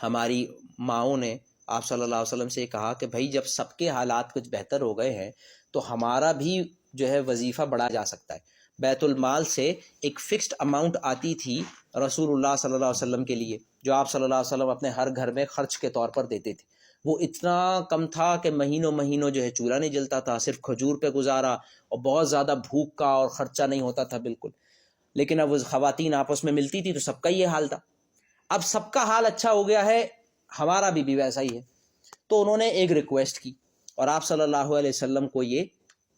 ہماری ماؤں نے آپ صلی اللہ علیہ وسلم سے یہ کہا کہ بھائی جب سب کے حالات کچھ بہتر ہو گئے ہیں تو ہمارا بھی جو ہے وظیفہ بڑھا جا سکتا ہے. بیت المال سے ایک فکسڈ اماؤنٹ آتی تھی رسول اللہ صلی اللہ علیہ وسلم کے لیے، جو آپ صلی اللہ علیہ وسلم اپنے ہر گھر میں خرچ کے طور پر دیتے تھے. وہ اتنا کم تھا کہ مہینوں مہینوں جو ہے چولہا نہیں جلتا تھا، صرف کھجور پہ گزارا، اور بہت زیادہ بھوک کا اور خرچہ نہیں ہوتا تھا بالکل. لیکن اب وہ خواتین آپس میں ملتی تھی تو سب کا یہ حال تھا. اب سب کا حال اچھا ہو گیا ہے، ہمارا بھی ویسا ہی ہے. تو انہوں نے ایک ریکویسٹ کی اور آپ صلی اللہ علیہ وسلم کو یہ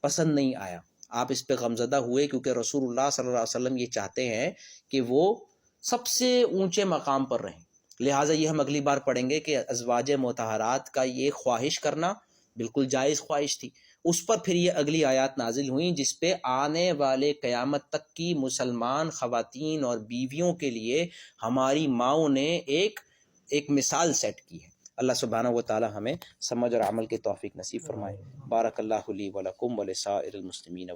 پسند نہیں آیا. آپ اس پہ غمزدہ ہوئے کیونکہ رسول اللہ صلی اللہ علیہ وسلم یہ چاہتے ہیں کہ وہ سب سے اونچے مقام پر رہیں. لہٰذا یہ ہم اگلی بار پڑھیں گے کہ ازواج مطہرات کا یہ خواہش کرنا بالکل جائز خواہش تھی. اس پر پھر یہ اگلی آیات نازل ہوئیں جس پہ آنے والے قیامت تک کی مسلمان خواتین اور بیویوں کے لیے ہماری ماؤں نے ایک مثال سیٹ کی ہے. اللہ سبحانہ و تعالی ہمیں سمجھ اور عمل کے توفیق نصیب فرمائے. بارک اللہ لی و لکم و لسائر المسلمین